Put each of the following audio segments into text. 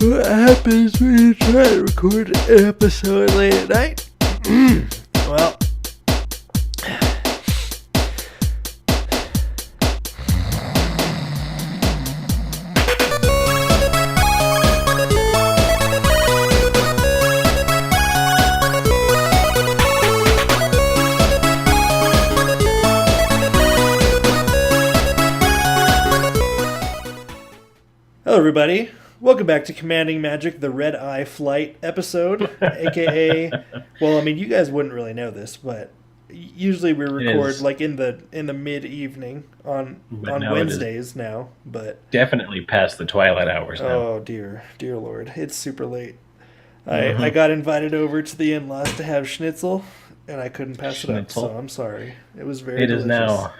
What happens when you try to record an episode late at night? Well, hello everybody. Welcome back to Commanding Magic, the Red Eye Flight episode, aka, well, I mean, you guys wouldn't really know this, but usually we record like in the mid evening on Wednesdays now. But definitely past the twilight hours now. Oh dear Lord, it's super late. I got invited over to the in-laws to have schnitzel, and I couldn't pass it up, so I'm sorry. It was very delicious. It is now.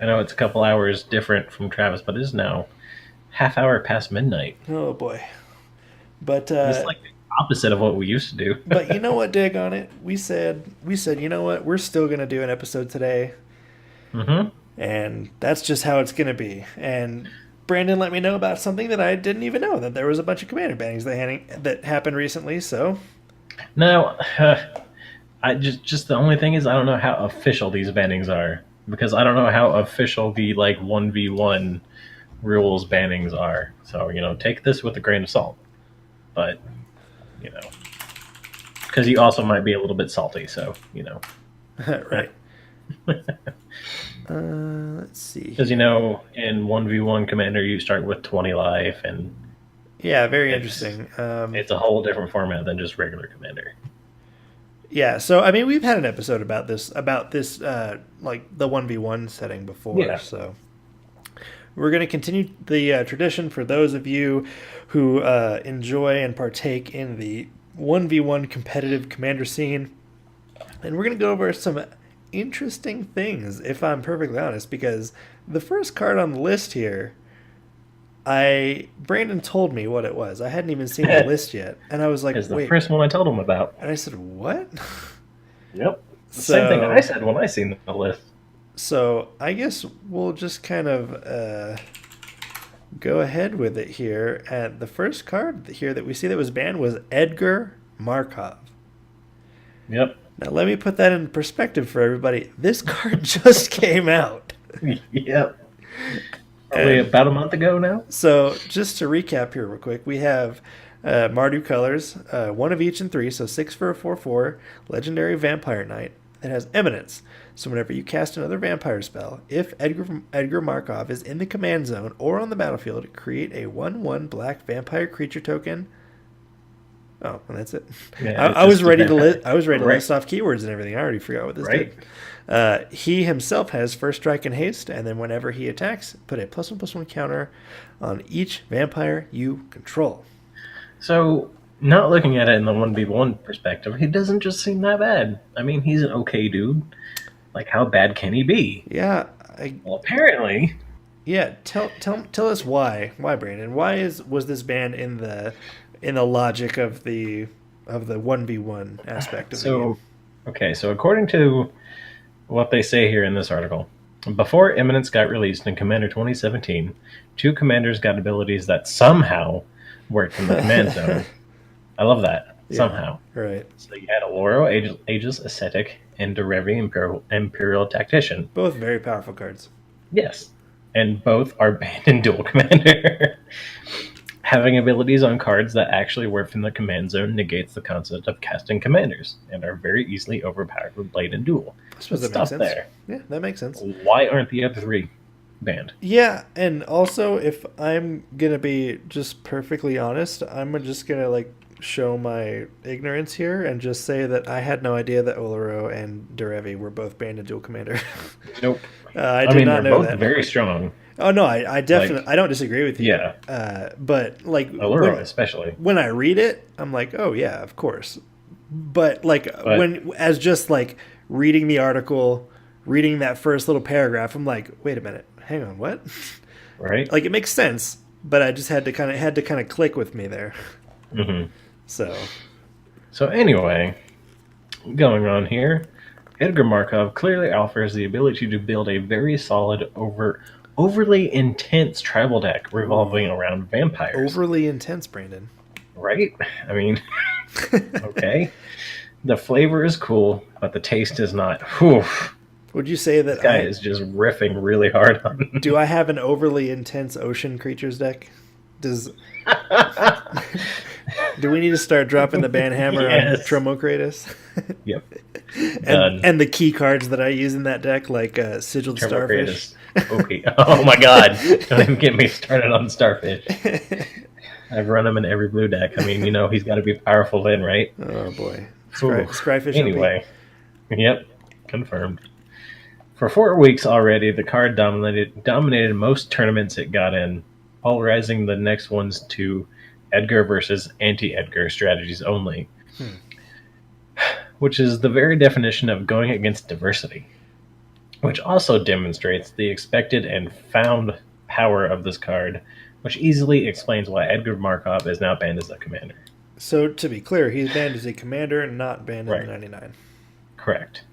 I know it's a couple hours different from Travis, but it is now half hour past midnight. Oh boy. But it's like the opposite of what we used to do. But you know what, dig on it? We said, you know what, we're still gonna do an episode today. And that's just how it's gonna be. And Brandon let me know about something that I didn't even know, that there was a bunch of commander bannings that happened recently, so now I just the only thing is I don't know how official these bannings are. Because I don't know how official the like 1v1 rules bannings are. So, take this with a grain of salt. But, because you also might be a little bit salty, so, Right. Let's see. Because, in 1v1 Commander, you start with 20 life, and yeah, very interesting. It's a whole different format than just regular Commander. Yeah, so, I mean, we've had an episode about this like, the 1v1 setting before, so we're going to continue the tradition for those of you who enjoy and partake in the 1v1 competitive commander scene. And we're going to go over some interesting things, if I'm perfectly honest, because the first card on the list here, Brandon told me what it was. I hadn't even seen the list yet. And I was like, it's wait. The first one I told him about. And I said, what? Yep. Same thing I said when I seen the list. So I guess we'll just kind of go ahead with it here. And the first card here that we see that was banned was Edgar Markov. Yep. Now let me put that in perspective for everybody. This card just came out. Yep. Probably about a month ago now. So just to recap here real quick, we have Mardu colors, one of each in 3, so 6 for a 4/4, legendary vampire knight that has eminence. So whenever you cast another vampire spell, if Edgar Markov is in the command zone or on the battlefield, create a 1/1 black vampire creature token. Oh, and that's it. Yeah, I was ready to list off keywords and everything. I already forgot what this did. He himself has first strike and haste, and then whenever he attacks, put a +1/+1 counter on each vampire you control. So, not looking at it in the 1v1 perspective, he doesn't just seem that bad. I mean, he's an okay dude. Like, how bad can he be? Yeah. Well, apparently. Yeah, tell us why. Why, Brandon? Why was this banned in the logic of the 1v1 aspect of the game? Okay, so according to what they say here in this article, before Eminence got released in Commander 2017, 2 commanders got abilities that somehow worked in the command zone. I love that. Somehow. Right. So you had Aloro, Aegis Ascetic, and Derevi, Imperial Tactician. Both very powerful cards. Yes. And both are banned in Duel Commander. Having abilities on cards that actually work from the command zone negates the concept of casting commanders, and are very easily overpowered with Blade and Duel. I suppose that makes sense. There. Yeah, that makes sense. Why aren't the other 3 banned? Yeah, and also, if I'm going to be just perfectly honest, I'm just going to, show my ignorance here and just say that I had no idea that Oloro and Derevi were both banned in Duel Commander. Nope. I did not know that. They're both very strong. Oh, no, I definitely, I don't disagree with you. Yeah. But, Oloro especially. When I read it, I'm like, oh, yeah, of course. But, as just, reading the article, reading that first little paragraph, I'm like, wait a minute, hang on, what? Right. It makes sense, but I just had to kind of click with me there. Mm-hmm. So anyway, going on here, Edgar Markov clearly offers the ability to build a very solid, overly intense tribal deck revolving around vampires. Overly intense, Brandon. Right? I mean, okay. The flavor is cool, but the taste is not. Whew. Would you say This that guy is just riffing really hard do on. I have an overly intense ocean creatures deck? Does do we need to start dropping the ban hammer on Yes. Tromo Kratos? Yep. and Done. and the key cards that I use in that deck, like Sigiled Turbo Starfish. Kratos. Okay. Oh my god. Don't even get me started on Starfish. I've run him in every blue deck. I mean, he's got to be powerful then, right? Oh boy, Ooh. Scryfish OP. Anyway. Yep. Confirmed. For 4 weeks already, the card dominated most tournaments it got in, polarizing the next ones to Edgar versus anti-Edgar strategies only, which is the very definition of going against diversity, which also demonstrates the expected and found power of this card, which easily explains why Edgar Markov is now banned as a commander. So to be clear, he's banned as a commander, not banned in Right. the 99. Correct.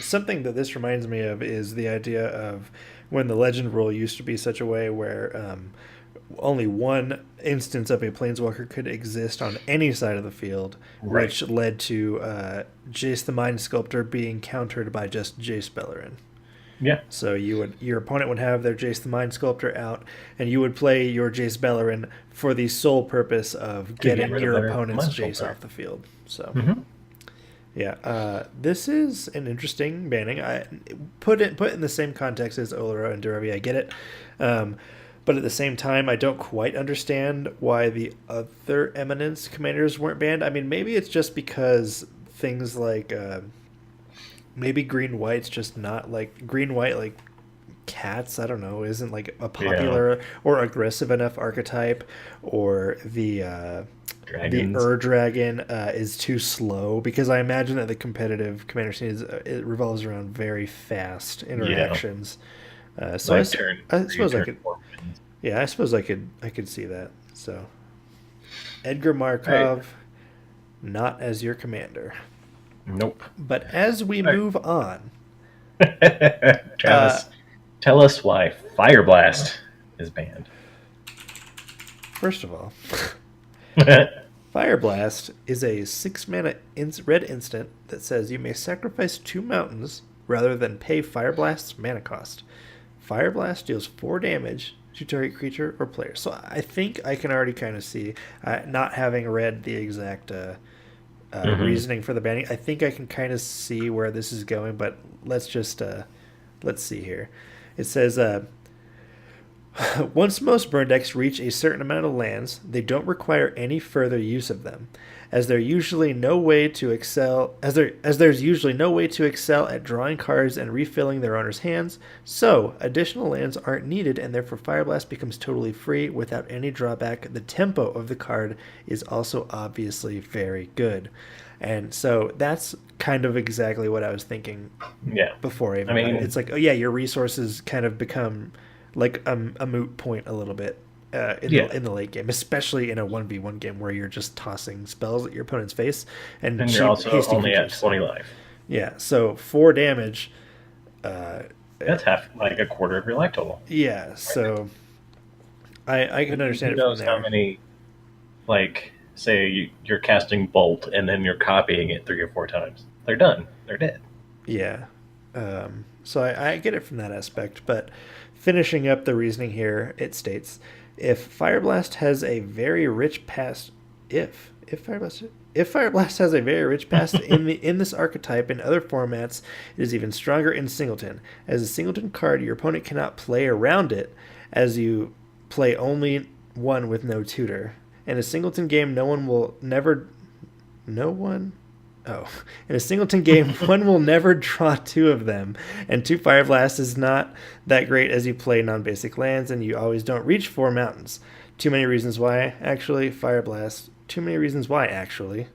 Something that this reminds me of is the idea of when the legend rule used to be such a way where only one instance of a planeswalker could exist on any side of the field, Right. which led to Jace the Mind Sculptor being countered by just Jace Bellerin. Yeah. So your opponent would have their Jace the Mind Sculptor out, and you would play your Jace Bellerin for the sole purpose of get getting rid of your their opponent's Mind Jace Sculptor. off the field. So. Mhm. Yeah, this is an interesting banning. I put it in the same context as Olero and Derovi. I get it, but at the same time, I don't quite understand why the other Eminence commanders weren't banned. I mean, maybe it's just because things like maybe green white's just not like green white like cats. I don't know, isn't like a popular or aggressive enough archetype, or the Dragons. Ur-Dragon is too slow, because I imagine that the competitive commander scene it revolves around very fast interactions. So I suppose I could. Yeah, I suppose I could see that. So Edgar Markov, not as your commander. Nope. But as we move on, Travis, tell us why Fire Blast is banned. first of all, Fire Blast is a 6-mana red instant that says you may sacrifice 2 mountains rather than pay Fire Blast's mana cost. Fire Blast deals 4 damage to target creature or player. So I think I can already kind of see, not having read the exact reasoning for the banning, I think I can kind of see where this is going, but let's see here. It says, once most burn decks reach a certain amount of lands, they don't require any further use of them, as there's usually no way to excel at drawing cards and refilling their owner's hands. So additional lands aren't needed, and therefore Fire Blast becomes totally free without any drawback. The tempo of the card is also obviously very good, and so that's kind of exactly what I was thinking. Yeah. Before even, it's like, oh yeah, your resources kind of become like a moot point a little bit in the late game, especially in a 1v1 game where you're just tossing spells at your opponent's face, and you're also only at 20 life. Yeah, so 4 damage. That's like a quarter of your life total. Yeah, right. So I can understand it from there. How many, like, say you're casting Bolt and then you're copying it 3 or 4 times. They're done. They're dead. Yeah. So I get it from that aspect, but finishing up the reasoning here, it states, if Fire Blast has a very rich past, if Fire Blast has a very rich past in this archetype in other formats, it is even stronger in Singleton. As a Singleton card, your opponent cannot play around it, as you play only one with no tutor. In a Singleton game, in a Singleton game, one will never draw 2 of them, and 2 Fire Blast is not that great as you play non-basic lands, and you always don't reach 4 mountains. Too many reasons why, actually, Fire Blast. Too many reasons why, actually.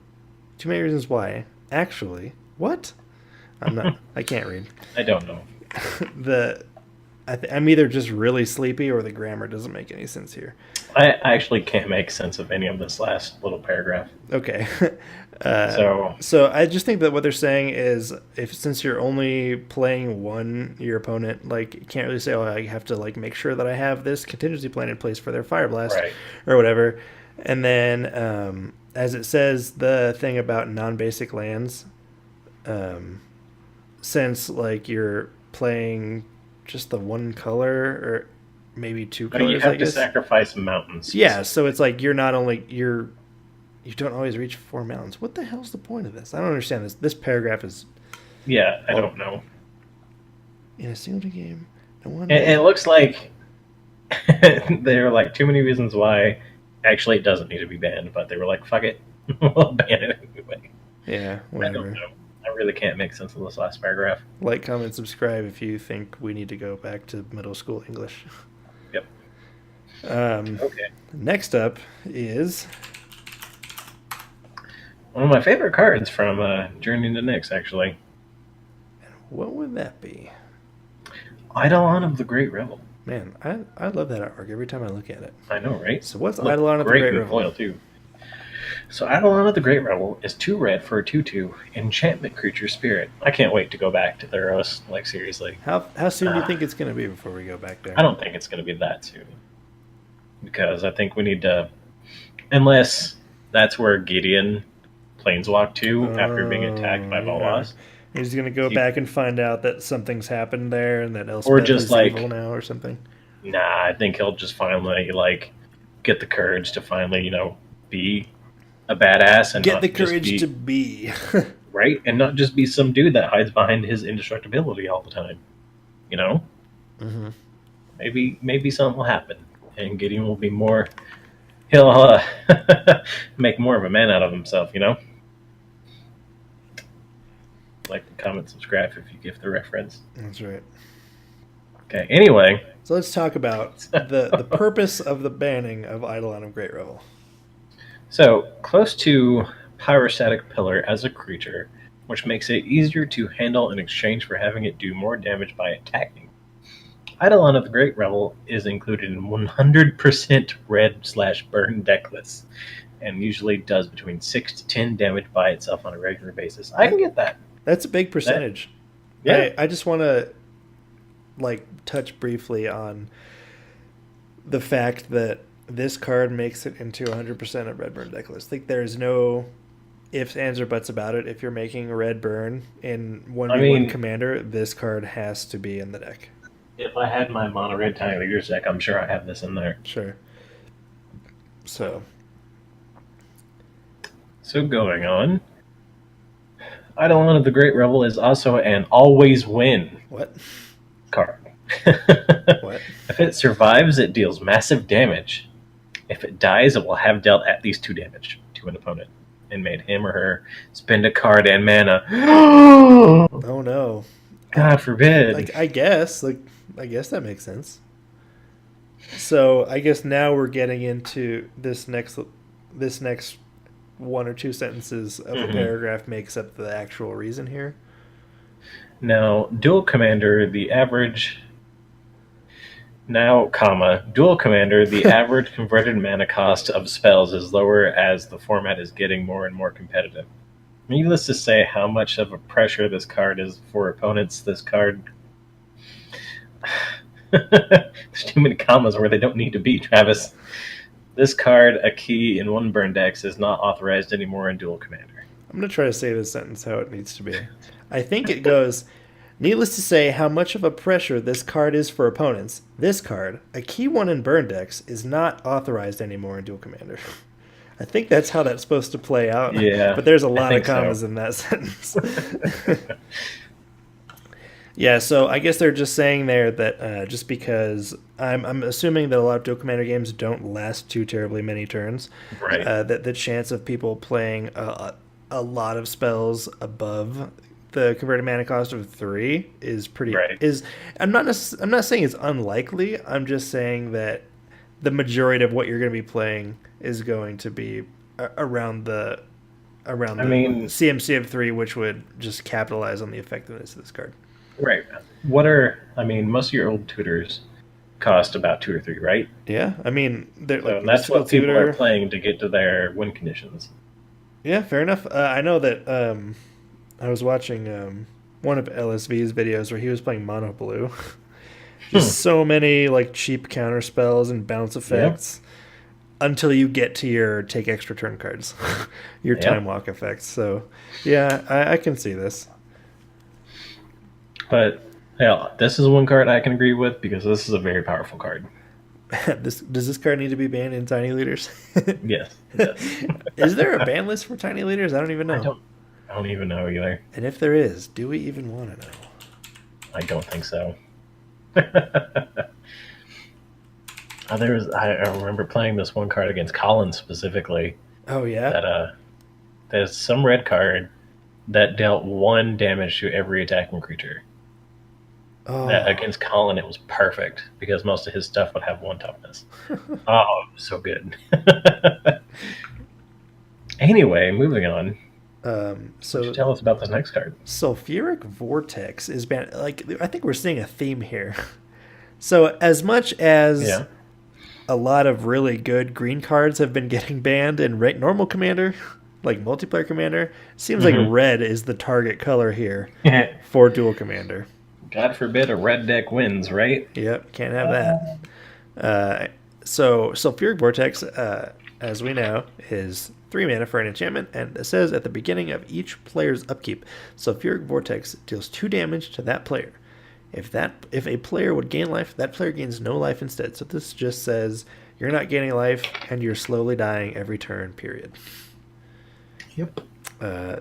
Too many reasons why, actually. What? I can't read. I don't know. I'm either just really sleepy or the grammar doesn't make any sense here. I actually can't make sense of any of this last little paragraph. Okay. So I just think that what they're saying is, since you're only playing one, your opponent, like, you can't really say, oh, I have to, like, make sure that I have this contingency plan in place for their Fire Blast, right, or whatever. And then, as it says, the thing about non-basic lands, um, since like you're playing just the one color or maybe two No, you colors, I have to guess. sacrifice mountains. Yeah, so it's like you're not only you don't always reach 4 mountains. What the hell's the point of this? I don't understand this. This paragraph is Yeah, I don't know. in a single game. No one. It looks like there are like too many reasons why. Actually, it doesn't need to be banned, but they were like, "Fuck it, we'll ban it anyway." Yeah, I whatever. don't know. I really can't make sense of this last paragraph. Like, comment, subscribe if you think we need to go back to middle school English. Yep. Okay. Next up is One of my favorite cards from Journey to Nyx, actually. what would that be? Eidolon of the Great Revel. Man, I love that artwork every time I look at it. I know, right? So what's Look Eidolon of the great Great in Revel? foil, too. So Eidolon of the Great Revel is 2 red for a 2/2 enchantment creature spirit. I can't wait to go back to Theros, like seriously. How soon do you think it's going to be before we go back there? I don't think it's going to be that soon. Because I think we need to... Unless that's where Gideon planeswalk to after being attacked by Volvaz. He's going to go back and find out that something's happened there and that Elspeth Or just is like... evil now or something. Nah, I think he'll just finally, like, get the courage to finally, you know, be a badass and Get not the just courage to be. right, and not just be some dude that hides behind his indestructibility all the time. You know, Mm-hmm. maybe something will happen, and Gideon will be more. He'll make more of a man out of himself. You know. Like, comment, subscribe if you give the reference. That's right. Okay. Anyway, So let's talk about the purpose of the banning of Eidolon of Great Revel. so close to Pyrostatic Pillar as a creature, which makes it easier to handle in exchange for having it do more damage by attacking. Eidolon of the Great Revel is included in 100% red/burn deck lists, and usually does between 6 to 10 damage by itself on a regular basis. I can get that. That's a big percentage. Yeah. I just want to like touch briefly on the fact that this card makes it into 100% of red burn deck list. Like there's no ifs, ands, or buts about it. If you're making a red burn in 1v1 commander, this card has to be in the deck. If I had my mono red Tiny Leaders deck, I'm sure I have this in there. Sure. So going on. Eidolon of the Great Revel is also an always win what? card. What? If it survives, it deals massive damage. If it dies, it will have dealt at least 2 damage to an opponent and made him or her spend a card and mana. Oh no. God forbid. I guess that makes sense. So I guess now we're getting into this next one or two sentences of a paragraph makes up the actual reason here. Now, Duel Commander, the average... Duel Commander, the average converted mana cost of spells is lower as the format is getting more and more competitive. Needless to say how much of a pressure this card is for opponents. This card... There's too many commas where they don't need to be, Travis. This card, a key in 1 burn decks, is not authorized anymore in Duel Commander. I'm going to try to say this sentence how it needs to be. I think it goes, needless to say how much of a pressure this card is for opponents. This card, a key 1 in burn decks, is not authorized anymore in Duel Commander. I think that's how that's supposed to play out. Yeah, but there's a lot of commas so. in that sentence. Yeah, so I guess they're just saying there that just because I'm assuming that a lot of Duel Commander games don't last too terribly many turns, right? That the chance of people playing a lot of spells above the converted mana cost of 3 is pretty. Right. I'm not saying it's unlikely. I'm just saying that the majority of what you're going to be playing is going to be around the CMC of 3, which would just capitalize on the effectiveness of this card. Right. Most of your old tutors cost about 2 or 3, right? Yeah, I mean, so that's what people are playing to get to their win conditions. Yeah, fair enough. I know that I was watching one of LSV's videos where he was playing Mono Blue. Just so many like cheap counter spells and bounce effects. until you get to your take extra turn cards, your Yep. time walk effects. So, yeah, I can see this. But hell, this is one card I can agree with because this is a very powerful card. Does this card need to be banned in tiny leaders? Yes, it does. Is there a ban list for tiny leaders? I don't even I know. don't. I don't even know either. And if there is, do we even want to know? I don't think so. I remember playing this one card against Colin specifically. Oh yeah. That there's some red card that dealt 1 damage to every attacking creature. Oh. That against Colin, it was perfect because most of his stuff would have 1 toughness. Oh, so good. Anyway, moving on. So Tell us about this next card. Sulfuric Vortex is banned. Like, I think we're seeing a theme here. So as much as Yeah. a lot of really good green cards have been getting banned in normal Commander, like multiplayer Commander, it seems like red is the target color here for Duel Commander. God forbid a red deck wins, right? Yep, can't have that. So Sulfuric Vortex, as we know, is 3 mana for an enchantment, and it says at the beginning of each player's upkeep, Sulfuric Vortex deals 2 damage to that player. If a player would gain life, that player gains no life instead. So this just says you're not gaining life, and you're slowly dying every turn, period. Yep.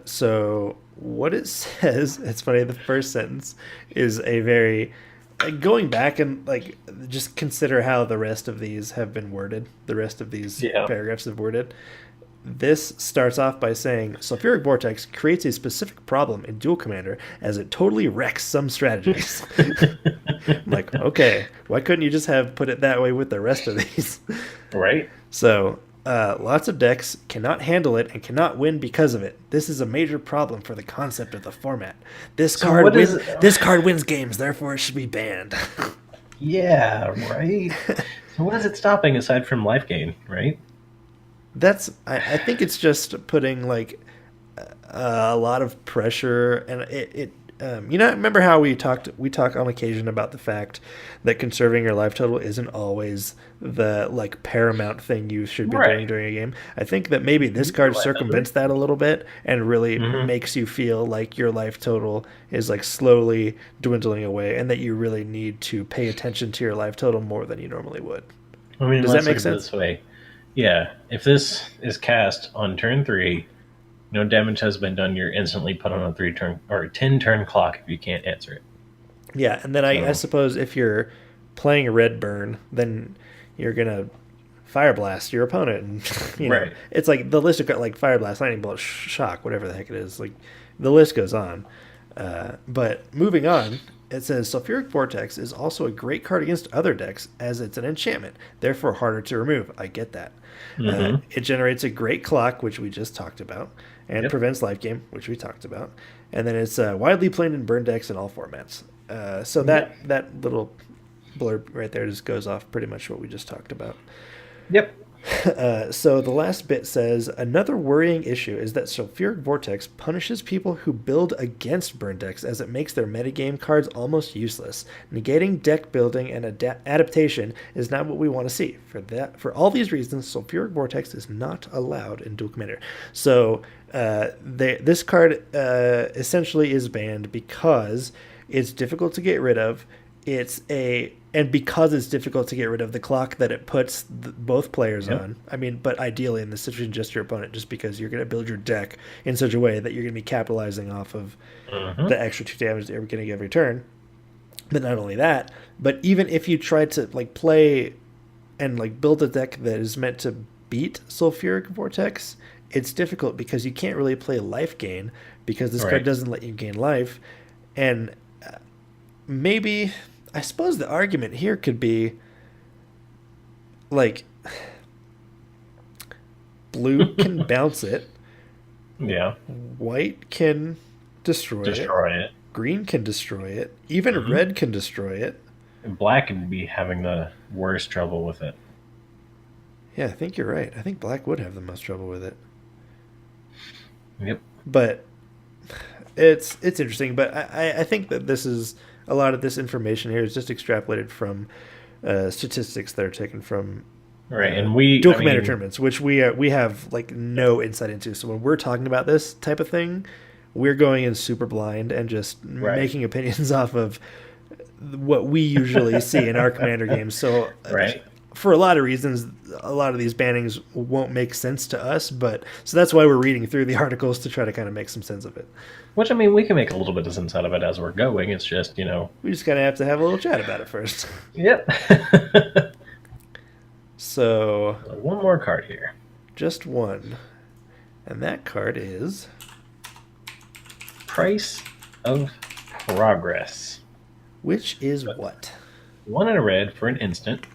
So what it says, it's funny, the first sentence is a very... going back and like just consider how the rest of these have been worded. The rest of these paragraphs have worded. This starts off by saying Sulfuric Vortex creates a specific problem in Duel Commander as it totally wrecks some strategies. I'm like, okay, why couldn't you just have put it that way with the rest of these? Right. So lots of decks cannot handle it and cannot win because of it. This is a major problem for the concept of the format. This card wins games, therefore it should be banned. Yeah, right. So what is it stopping aside from life gain, right? I think it's just putting like a lot of pressure, and it remember how we talk on occasion about the fact that conserving your life total isn't always the like paramount thing you should be doing during a game. I think that maybe this card circumvents that a little bit and really makes you feel like your life total is like slowly dwindling away, and that you really need to pay attention to your life total more than you normally would. I mean, does that make sense? This way. Yeah, if this is cast on turn 3, no damage has been done, you're instantly put on a 3-turn or a 10-turn clock if you can't answer it. Yeah, and then I suppose if you're playing a red burn, then you're gonna Fire Blast your opponent, and you know, it's like the list of like Fire Blast, Lightning Bolt, Shock, whatever the heck it is. Like the list goes on. But moving on, it says Sulfuric Vortex is also a great card against other decks as it's an enchantment, therefore harder to remove. I get that. It generates a great clock, which we just talked about, and prevents life gain, which we talked about. And then it's widely played in burn decks in all formats. So that little blurb right there just goes off pretty much what we just talked about. Yep. So the last bit says, another worrying issue is that Sulfuric Vortex punishes people who build against burn decks as it makes their metagame cards almost useless. Negating deck building and adaptation is not what we want to see. For all these reasons, Sulfuric Vortex is not allowed in Duel Commander. So this card essentially is banned because it's difficult to get rid of. And because it's difficult to get rid of the clock that it puts both players on. I mean, but ideally in this situation, just your opponent, just because you're going to build your deck in such a way that you're going to be capitalizing off of the extra 2 damage that you're getting every turn. But not only that, but even if you try to like play and like build a deck that is meant to beat Sulfuric Vortex, it's difficult because you can't really play life gain because this card doesn't let you gain life. And maybe... I suppose the argument here could be, like, blue can bounce it. Yeah. White can destroy it. Green can destroy it. Even red can destroy it. And black would be having the worst trouble with it. Yeah, I think you're right. I think black would have the most trouble with it. Yep. But it's interesting. But I think that this is... a lot of this information here is just extrapolated from statistics that are taken from Right, and we Dual I Commander mean, tournaments, which we have like no insight into. So when we're talking about this type of thing, we're going in super blind and just right, making opinions off of what we usually see in our Commander games. So right. for a lot of reasons, a lot of these bannings won't make sense to us. But so that's why we're reading through the articles to try to kind of make some sense of it. Which I mean, we can make a little bit of sense out of it as we're going. It's just We just kind of have to have a little chat about it first. yep. So One more card here. just one, and that card is Price of Progress. which is what? 1 and a red for an instant.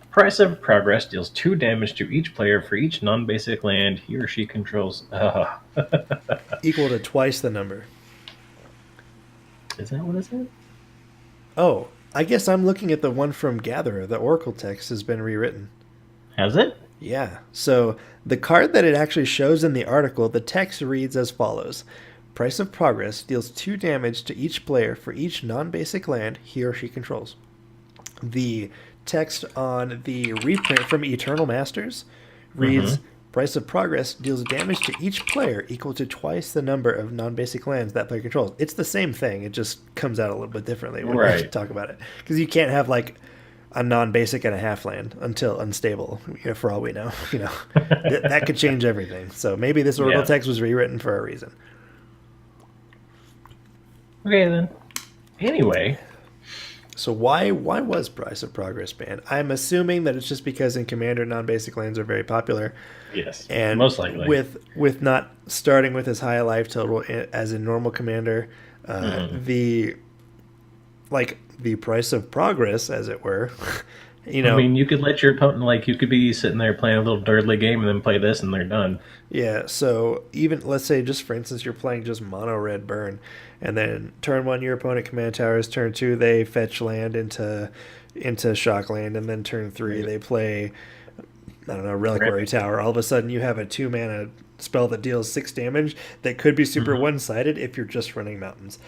Price of Progress deals 2 damage to each player for each non-basic land he or she controls. Equal to twice the number. Is that what it is? Oh, I guess I'm looking at the one from Gatherer. The Oracle text has been rewritten. Has it? Yeah. So the card that it actually shows in the article, the text reads as follows. Price of Progress deals 2 damage to each player for each non-basic land he or she controls. The text on the reprint from Eternal Masters reads, Price of Progress deals damage to each player equal to twice the number of non-basic lands that player controls. It's the same thing. It just comes out a little bit differently when we talk about it. Because you can't have like a non-basic and a half land until unstable, for all we know. That could change everything. So maybe this Oracle text was rewritten for a reason. Okay, then. Anyway. So why was Price of Progress banned? I'm assuming that it's just because in Commander non-basic lands are very popular. Yes, and most likely. With not starting with as high a life total as in normal Commander, the Price of Progress, as it were. I mean, you could let your opponent, you could be sitting there playing a little dirtly game and then play this and they're done. Yeah, so even, let's say, just for instance, you're playing just mono red burn, and then turn 1, your opponent command towers, turn 2, they fetch land into shock land, and then turn 3, they play, I don't know, Reliquary Tower. All of a sudden, you have a 2-mana spell that deals 6 damage that could be super one-sided if you're just running mountains.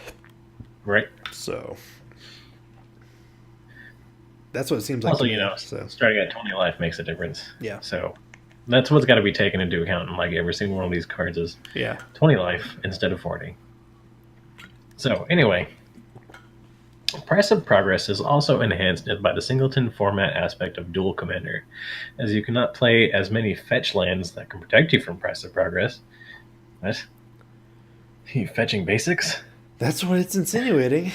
Right. So that's what it seems like. Also, starting at 20 life makes a difference. Yeah. So that's what's got to be taken into account in every single one of these cards is 20 life instead of 40. So anyway, Price of Progress is also enhanced by the singleton format aspect of Duel Commander, as you cannot play as many fetch lands that can protect you from Price of Progress. What? Are you fetching basics? That's what it's insinuating.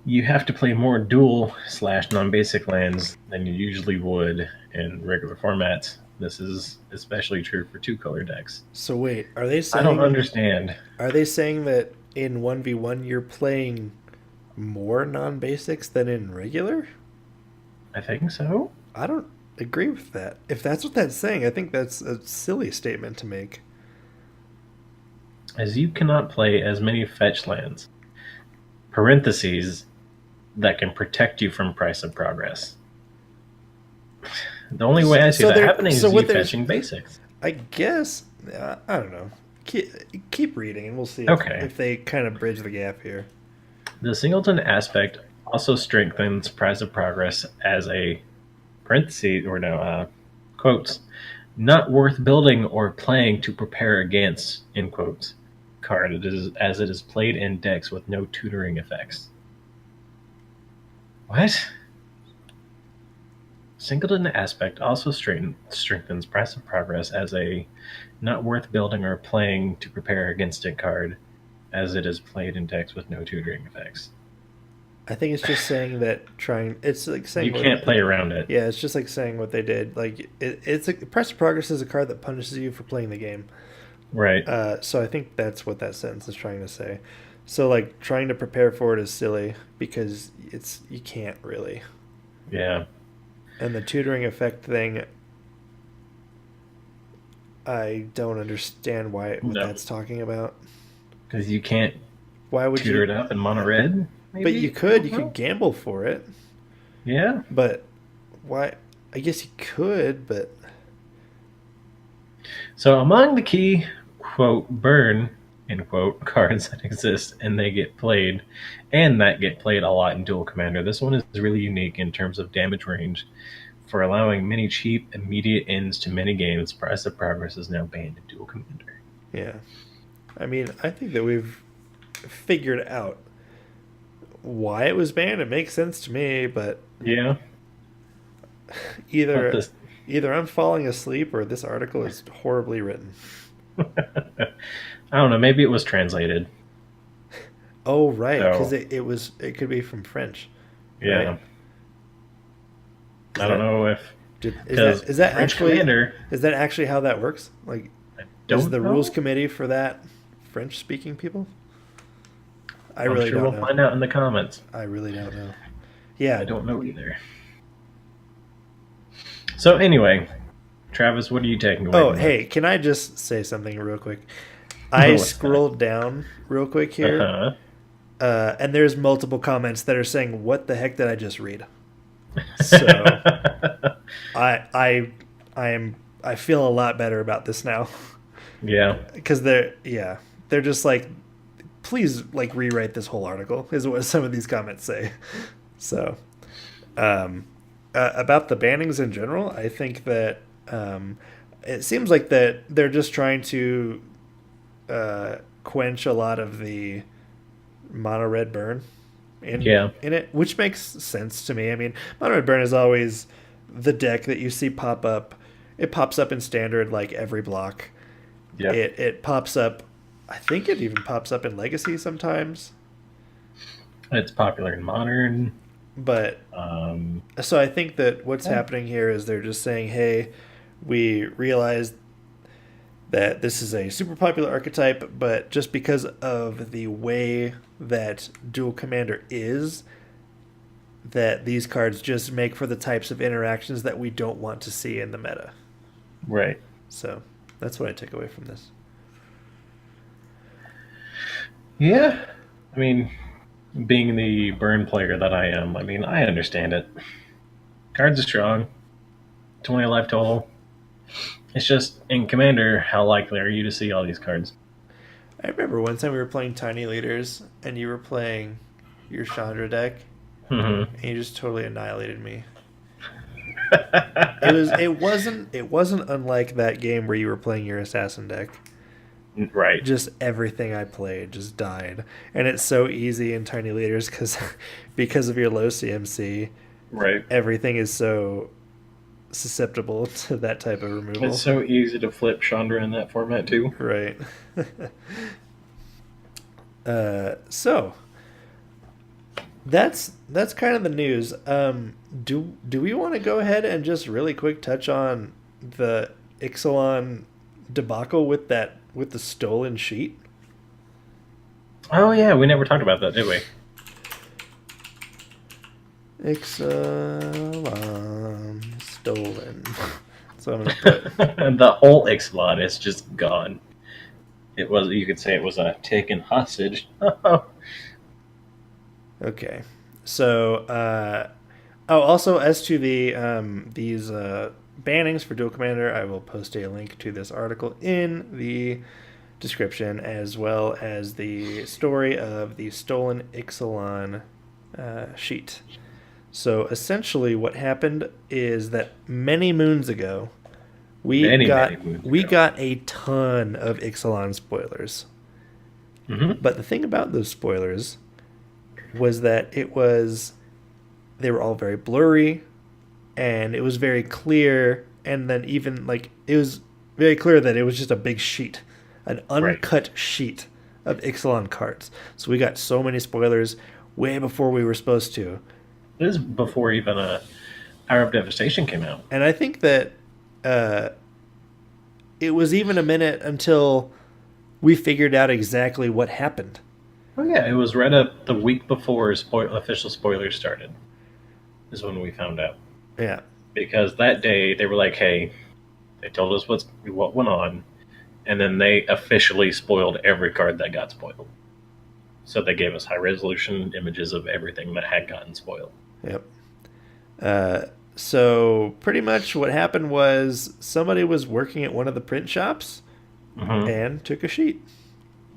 You have to play more dual/non-basic lands than you usually would in regular formats. This is especially true for 2-color decks. So wait, are they saying... I don't understand. Are they saying that in 1v1 you're playing more non-basics than in regular? I think so. I don't agree with that. If that's what that's saying, I think that's a silly statement to make. As you cannot play as many fetch lands, parentheses, that can protect you from Price of Progress. The only way I see that happening is you fetching basics. I guess, I don't know. Keep reading and we'll see if they kind of bridge the gap here. The singleton aspect also strengthens Price of Progress as a parentheses, or no, quotes, not worth building or playing to prepare against, in quotes, card as it is played in decks with no tutoring effects. What? Singleton aspect also strengthens Price of Progress as a not worth building or playing to prepare against it card, as it is played in decks with no tutoring effects. I think it's just saying that it's like saying you can't play around it. Yeah, it's just like saying what they did. Like Price of Progress is a card that punishes you for playing the game. Right. So I think that's what that sentence is trying to say. So trying to prepare for it is silly because you can't really. Yeah. And the tutoring effect thing, I don't understand what that's talking about. Because you can't tutor it up in mono red? Maybe? But you could gamble for it. Yeah. But why? I guess you could, but... So among the key, quote, burn, end quote, cards that exist and that get played a lot in Duel Commander, this one is really unique in terms of damage range for allowing many cheap, immediate ends to many games. Price of Progress is now banned in Duel Commander. Yeah. I mean, I think that we've figured out why it was banned. It makes sense to me, but Yeah. either I'm falling asleep or this article is horribly written. I don't know. Maybe it was translated. Oh, right, because So it could be from French. yeah, Right? I don't know if Is that French actually Commander. how that works? Like, I is don't the know. rules committee for that French speaking people? I I'm really sure don't we'll know. find out in the comments. I really don't know. Yeah, I don't know either. So anyway, Travis, what are you taking away? Oh, from hey, can I just say something real quick? that? I What's scrolled down real quick that? here, and there's multiple comments that are saying, "What the heck did I just read?" So I feel a lot better about this now Yeah. because they're just like, please like rewrite this whole article is what some of these comments say. So about the bannings in general, I think that it seems like that they're just trying to quench a lot of the mono red burn in it, which makes sense to me. I mean, mono red burn is always the deck that you see pop up. It pops up in standard like every block. Yeah. It pops up. I think it even pops up in Legacy sometimes. It's popular in Modern. But so I think that what's happening here is they're just saying, hey, we realize that this is a super popular archetype, but just because of the way that Duel Commander is, that these cards just make for the types of interactions that we don't want to see in the meta. Right. So that's what I took away from this. Yeah. I mean, being the burn player that I am, I mean, I understand it. Cards are strong. 20 life total. It's just, in Commander, how likely are you to see all these cards? I remember one time we were playing Tiny Leaders, and you were playing your Chandra deck, and you just totally annihilated me. It wasn't unlike that game where you were playing your Assassin deck. Right. Just everything I played just died, and it's so easy in Tiny Leaders because of your low CMC. Right. Everything is so susceptible to that type of removal. It's so easy to flip Chandra in that format too. Right. So that's kind of the news. Do we want to go ahead and just really quick touch on the Ixalan debacle with the stolen sheet? Oh yeah, we never talked about that, did we? Ixalan stolen. So I'm gonna put The whole Ixalan is just gone. It was, you could say it was a taken hostage. Okay. So also as to the these bannings for Duel Commander, I will post a link to this article in the description, as well as the story of the stolen Ixalan sheet. So essentially what happened is that many moons ago we got a ton of Ixalan spoilers. But the thing about those spoilers was that they were all very blurry, and it was very clear, and then even like it was very clear that it was just a big sheet, an uncut sheet of Ixalan cards. So we got so many spoilers way before we were supposed to. It was before even Hour of Devastation came out. And I think that it was even a minute until we figured out exactly what happened. Oh yeah, it was right up the week before official spoilers started, is when we found out. Yeah. Because that day they were like, hey, they told us what went on, and then they officially spoiled every card that got spoiled. So they gave us high resolution images of everything that had gotten spoiled. Yep. So pretty much what happened was somebody was working at one of the print shops and took a sheet.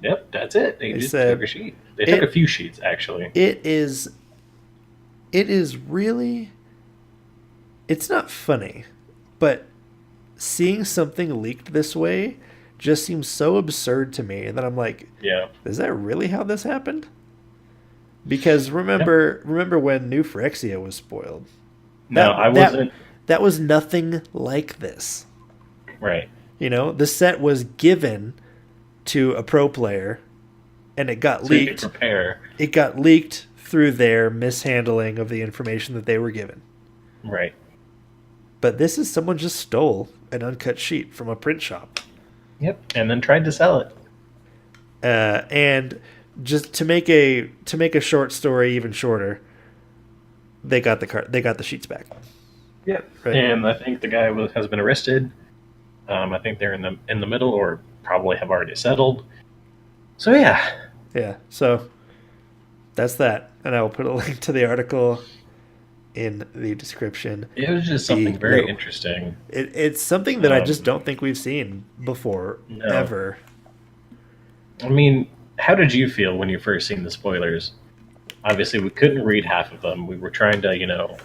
Yep, that's it. They just took a sheet. They took a few sheets, actually. It is really it's not funny, but seeing something leaked this way just seems so absurd to me. And then I'm like, Yeah. is that really how this happened? Because Yep. remember when New Phyrexia was spoiled? No, I wasn't. That was nothing like this. Right. You know, the set was given to a pro player, and it got So you could leaked. prepare. It got leaked through their mishandling of the information that they were given. Right. But this is someone just stole an uncut sheet from a print shop. Yep. And then tried to sell it. And just to make a short story even shorter, they got the sheets back. Yep. Right. And I think the guy has been arrested. I think they're in the middle, or probably have already settled. So yeah. Yeah. So that's that, and I will put a link to the article in the description. It was just something very interesting. It's something that I just don't think we've seen before, No. ever. I mean, how did you feel when you first seen the spoilers? Obviously, we couldn't read half of them. We were trying to,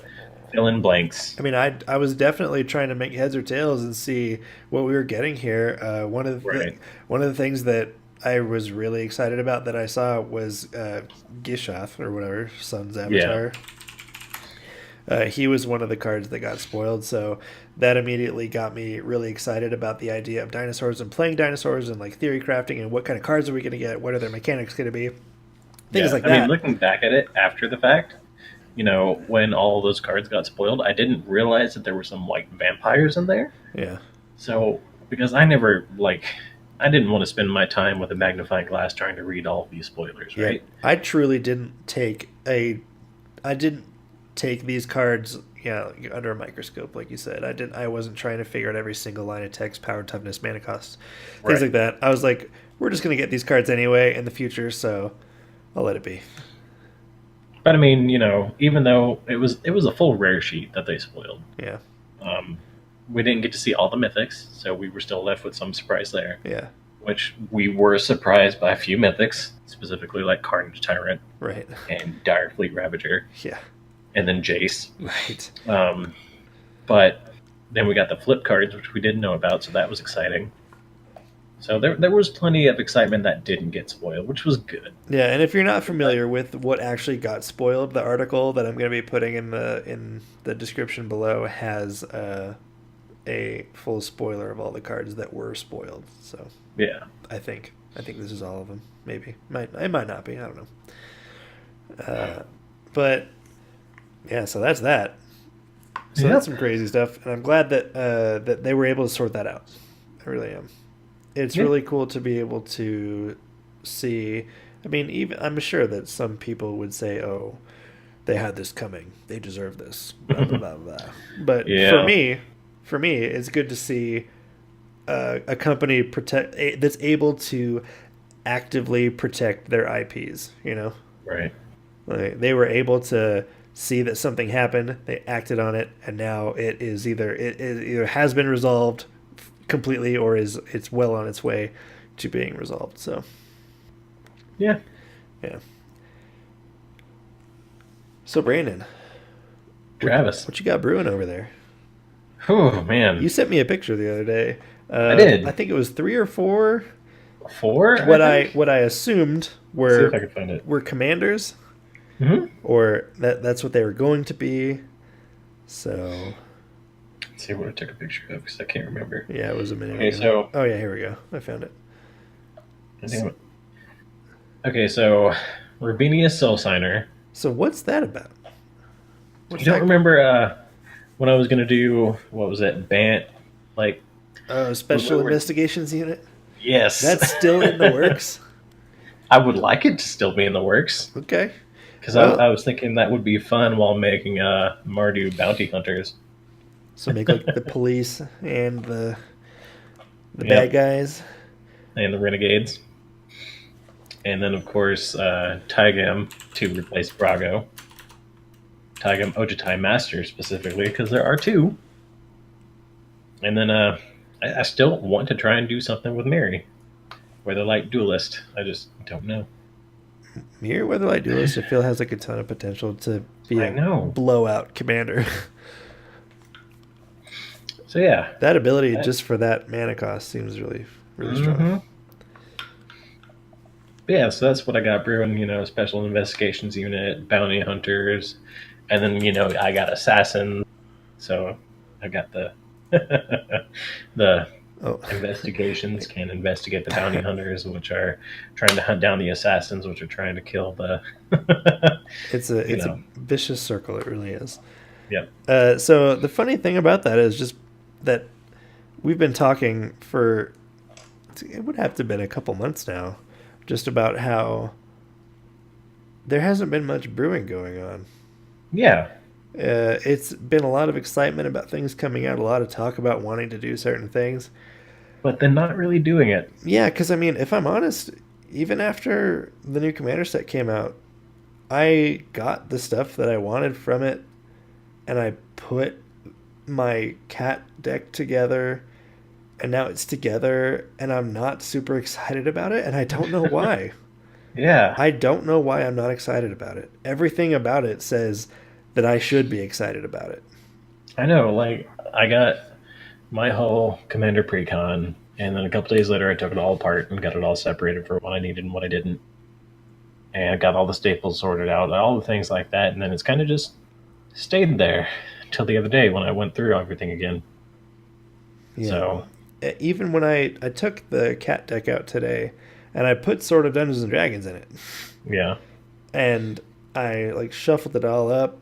fill in blanks. I mean, I was definitely trying to make heads or tails and see what we were getting here. One of the things that I was really excited about that I saw was Gishath or whatever, Sun's avatar. He was one of the cards that got spoiled, so that immediately got me really excited about the idea of dinosaurs and playing dinosaurs and like theory crafting and what kind of cards are we going to get, what are their mechanics going to be, things like that. I mean, looking back at it after the fact, when all those cards got spoiled, I didn't realize that there were some like vampires in there. Yeah. So because I didn't want to spend my time with a magnifying glass trying to read all of these spoilers, right? Yeah. I truly didn't take these cards, under a microscope, like you said. I wasn't trying to figure out every single line of text, power, toughness, mana cost, things like that. I was like, we're just going to get these cards anyway in the future, so I'll let it be. But I mean, even though it was a full rare sheet that they spoiled. Yeah. We didn't get to see all the mythics, so we were still left with some surprise there. Yeah. Which we were surprised by a few mythics, specifically like Carnage Tyrant. Right. And Dire Fleet Ravager. Yeah. And then Jace. Right. But then we got the flip cards, which we didn't know about, so that was exciting. So there was plenty of excitement that didn't get spoiled, which was good. Yeah, and if you're not familiar with what actually got spoiled, the article that I'm going to be putting in the description below has a full spoiler of all the cards that were spoiled. So yeah, I think this is all of them. Maybe it might not be. I don't know. But yeah, so that's that. So that's some crazy stuff, and I'm glad that that they were able to sort that out. I really am. It's really cool to be able to see. I mean, I'm sure that some people would say, "Oh, they had this coming. They deserve this." Blah blah blah blah. But for me, it's good to see a company that's able to actively protect their IPs. Right. Like, they were able to see that something happened, they acted on it, and now it either has been resolved completely or it's well on its way to being resolved. So yeah. So Brandon, Travis, what you got brewing over there? Oh man, you sent me a picture the other day. I did. I think it was 3 or 4. 4. What I assumed were see if I can find it. Were commanders, or that's what they were going to be. So. Let's see what I took a picture of because I can't remember. Yeah, it was a minute. Okay, ago. Oh yeah, here we go. I found it. Okay, so Rubinius Soul Signer. So what's that about? You don't remember when I was going to do, what was it, Special Investigations Unit? Yes. That's still in the works? I would like it to still be in the works. Okay. Because I was thinking that would be fun while making Mardu Bounty Hunters. So make like the police and the bad guys. And the renegades. And then, of course, Taigam to replace Brago. Taigam Ojitai Master specifically, because there are 2. And then I still want to try and do something with Miri. Weatherlight Duelist. I just don't know. Miri Weatherlight Duelist, I feel, has like a ton of potential to be a blowout commander. So yeah. That ability just for that mana cost seems really, really strong. Mm-hmm. Yeah, so that's what I got brewing, special investigations unit, bounty hunters, and then, I got assassins. So I got the the Oh, investigations can investigate the bounty hunters, which are trying to hunt down the assassins, which are trying to kill the you it's a know. vicious circle. It really is. Yep. So the funny thing about that is just that we've been talking for it would have to have been a couple months now, just about how there hasn't been much brewing going on. Yeah. It's been a lot of excitement about things coming out, a lot of talk about wanting to do certain things. But then not really doing it. Yeah, because I mean, if I'm honest, even after the new Commander set came out, I got the stuff that I wanted from it, and I put my cat deck together, and now it's together, and I'm not super excited about it, and I don't know why. Yeah. I don't know why I'm not excited about it. Everything about it says that I should be excited about it. I know, like I got my whole commander precon, and then a couple days later I took it all apart and got it all separated for what I needed and what I didn't. And I got all the staples sorted out, all the things like that, and then it's kind of just stayed there till the other day when I went through everything again. Yeah. So Even when I took the cat deck out today, and I put Sword of Dungeons and Dragons in it, yeah. and I like shuffled it all up.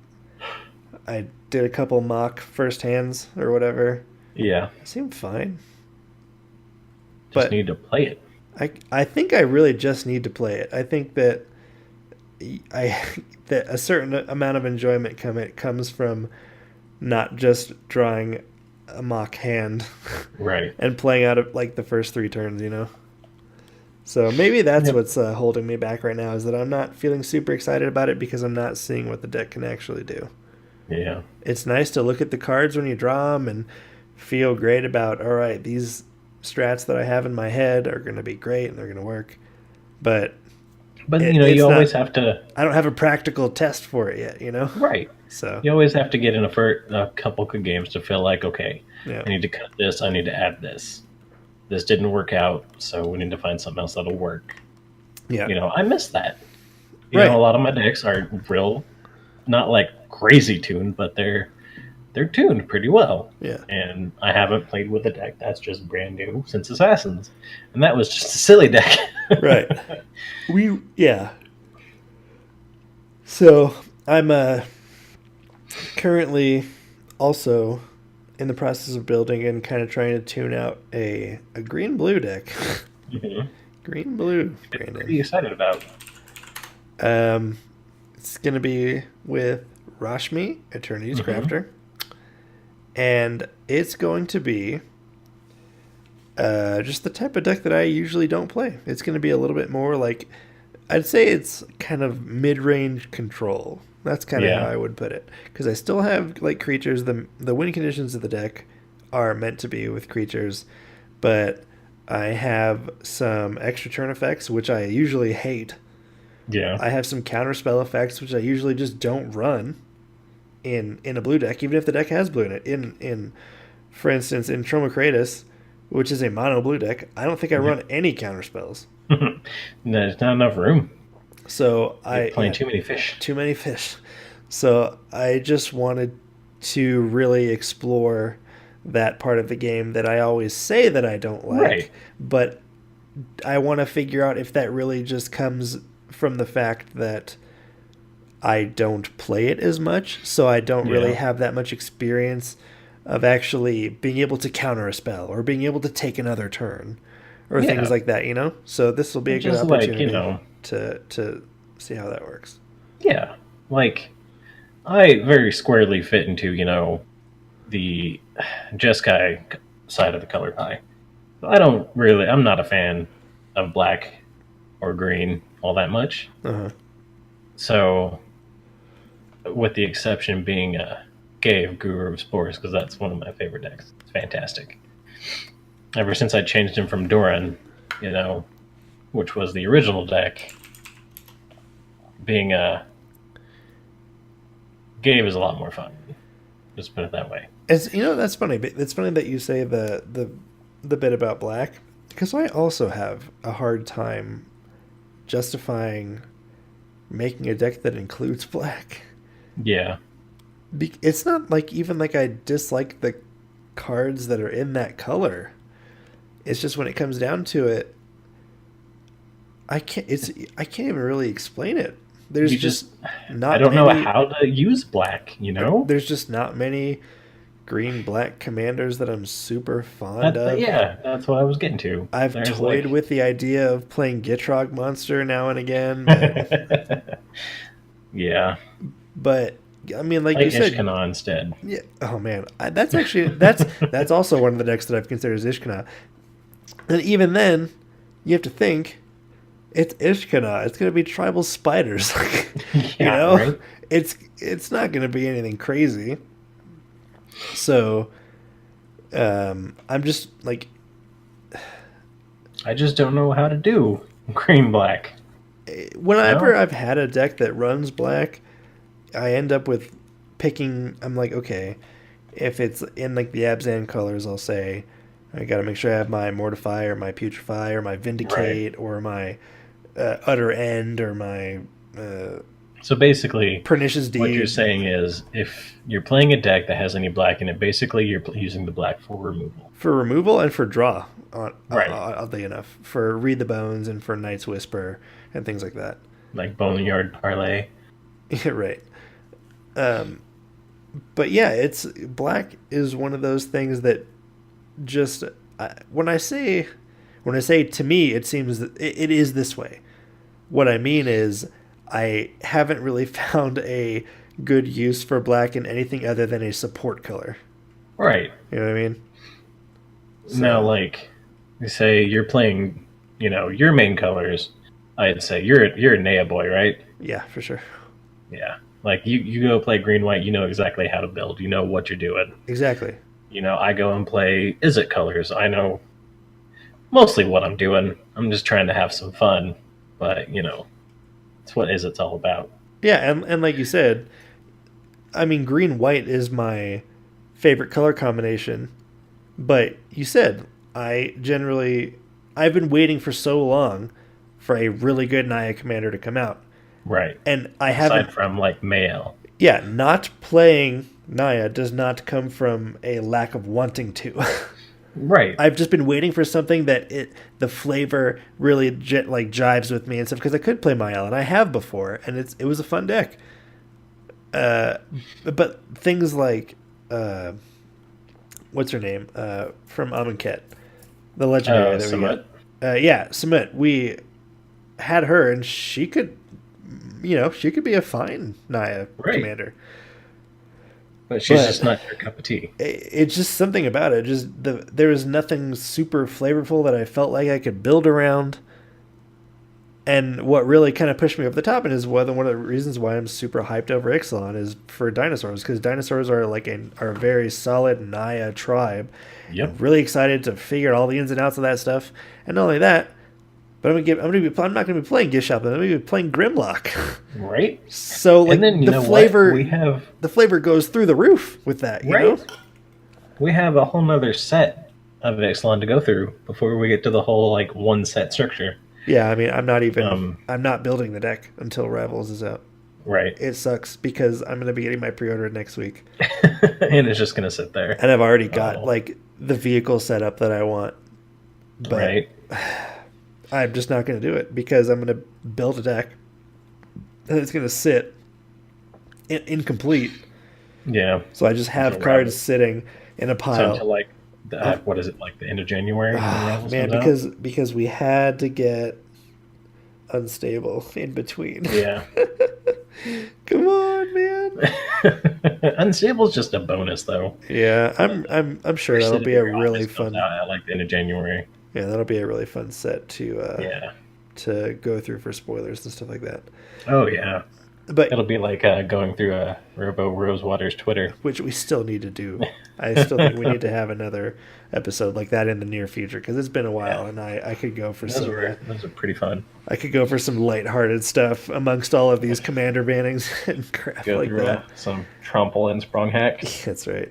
I did a couple mock first hands or whatever. Yeah. It seemed fine. Just But need to play it. I think I really just need to play it. I think that I that a certain amount of enjoyment comes from not just drawing a mock hand Right. and playing out of like the first three turns, So maybe that's Yep. what's holding me back right now is that I'm not feeling super excited about it because I'm not seeing what the deck can actually do. Yeah. It's nice to look at the cards when you draw them and feel great about, all right, these strats that I have in my head are going to be great and they're going to work. But But it's you not, always have to. I don't have a practical test for it yet. Right. So, You always have to get in a couple good games to feel like, okay, yeah. I need to cut this, I need to add this. This didn't work out, so we need to find something else that'll work. Yeah. I miss that. Right. A lot of my decks are real, not like crazy tuned, but they're tuned pretty well. Yeah. And I haven't played with a deck that's just brand new since Assassins, and that was just a silly deck. Right. Yeah. So I'm currently also in the process of building and kind of trying to tune out a green blue deck. Mm-hmm. Green blue, Pretty Brandon. excited about. It's gonna be with Rashmi, Eternity's Mm-hmm. Crafter, and it's going to be just the type of deck that I usually don't play. It's going to be a little bit more like I'd say it's kind of mid-range control. That's kind of Yeah. how I would put it because I still have like creatures. The win conditions of the deck are meant to be with creatures, but I have some extra turn effects which I usually hate. Yeah. I have some counter spell effects which I usually just don't run in a blue deck, even if the deck has blue in it. In for instance, in Tromokratus, which is a mono blue deck, I don't think I run any counter spells. There's not enough room. So You're playing too many fish. too many fish. So I just wanted to really explore that part of the game that I always say that I don't like, Right. but I want to figure out if that really just comes from the fact that I don't play it as much, so I don't really Yeah. have that much experience of actually being able to counter a spell or being able to take another turn or Yeah. things like that. So this will be a good Just like, opportunity to see how that works. Yeah. Like, I very squarely fit into, the Jeskai side of the color pie. I'm not a fan of black or green all that much. Uh-huh. So, with the exception being Gave, Guru of Spores, because that's one of my favorite decks. It's fantastic. Ever since I changed him from Doran, which was the original deck, being Gave is a lot more fun. Just put it that way. It's that's funny. It's funny that you say the bit about black because I also have a hard time justifying making a deck that includes black. Yeah. It's not like even like I dislike the cards that are in that color. It's just when it comes down to it, I can't even really explain it. There's just not. I don't know how to use black. There's just not many green black commanders that I'm super fond of. Yeah, that's what I was getting to. I've toyed with the idea of playing Gitrog Monster now and again. Yeah. But I mean, like you said, Ishkana instead. Yeah. Oh man, that's actually that's also one of the decks that I've considered is Ishkana. And even then, you have to think it's Ishkana. It's going to be tribal spiders. Yeah, right? It's not going to be anything crazy. So, I'm just like, I just don't know how to do green black. Whenever I've had a deck that runs black, I end up with picking. I'm like, okay, if it's in like the Abzan colors, I'll say I got to make sure I have my Mortify or my Putrefy or my Vindicate or my Utter End or my. So basically, Pernicious Deed. What you're saying is, if you're playing a deck that has any black in it, basically you're using the black for removal. For removal and for draw, oddly enough. For Read the Bones and for Night's Whisper and things like that. Like Boneyard Parlay. Yeah, right. But yeah, black is one of those things that just when I say to me, it seems that it is this way. What I mean is I haven't really found a good use for black in anything other than a support color. Right. You know what I mean? So, now, like, you say you're playing, your main colors. I'd say you're a Naya boy, right? Yeah, for sure. Yeah. Like, you go play green-white, you know exactly how to build. You know what you're doing. Exactly. I go and play Izzet colors. I know mostly what I'm doing. I'm just trying to have some fun. But, it's what Izzet's all about. Yeah, and like you said, I mean, green-white is my favorite color combination. But you said, I've been waiting for so long for a really good Naya commander to come out. Right. And I haven't... Aside from, like, Mael. Yeah, not playing Naya does not come from a lack of wanting to. Right. I've just been waiting for something that the flavor really jives with me and stuff, because I could play Mael, and I have before, and it was a fun deck. But things like... what's her name? From Amonkhet. The legendary that we got. Yeah, Samut. We had her, and she could be a fine Naya commander. But she's just not your cup of tea. It's just something about it. There was nothing super flavorful that I felt like I could build around. And what really kind of pushed me over the top, and is one of the reasons why I'm super hyped over Ixalan, is for dinosaurs, because dinosaurs are are a very solid Naya tribe. Yep. I'm really excited to figure out all the ins and outs of that stuff. And not only that, but I'm not going to be playing Gishap, I'm going to be playing Grimlock. Right. So like, and then, the flavor what? The flavor goes through the roof with that. You know? We have a whole nother set of Ixalan to go through before we get to the whole like one set structure. Yeah, I mean, I'm not building the deck until Rivals is out. Right. It sucks because I'm going to be getting my pre-order next week. And it's just going to sit there. And I've already got the vehicle set up that I want. But I'm just not going to do it because I'm going to build a deck and it's going to sit incomplete. Yeah. So I just have cards sitting in a pile. So what is it, like the end of January? Man, because we had to get Unstable in between. Yeah. Come on, man. Unstable's just a bonus, though. Yeah, I'm sure that'll be a really fun. At like the end of January. Yeah, that'll be a really fun set to go through for spoilers and stuff like that. Oh yeah. But it'll be like going through Robo Rosewater's Twitter, which we still need to do. I still think we need to have another episode like that in the near future because it's been a while, and I could go for those are pretty fun. I could go for some lighthearted stuff amongst all of these commander bannings and crap go like through that. Some trample and sprung hack. That's right.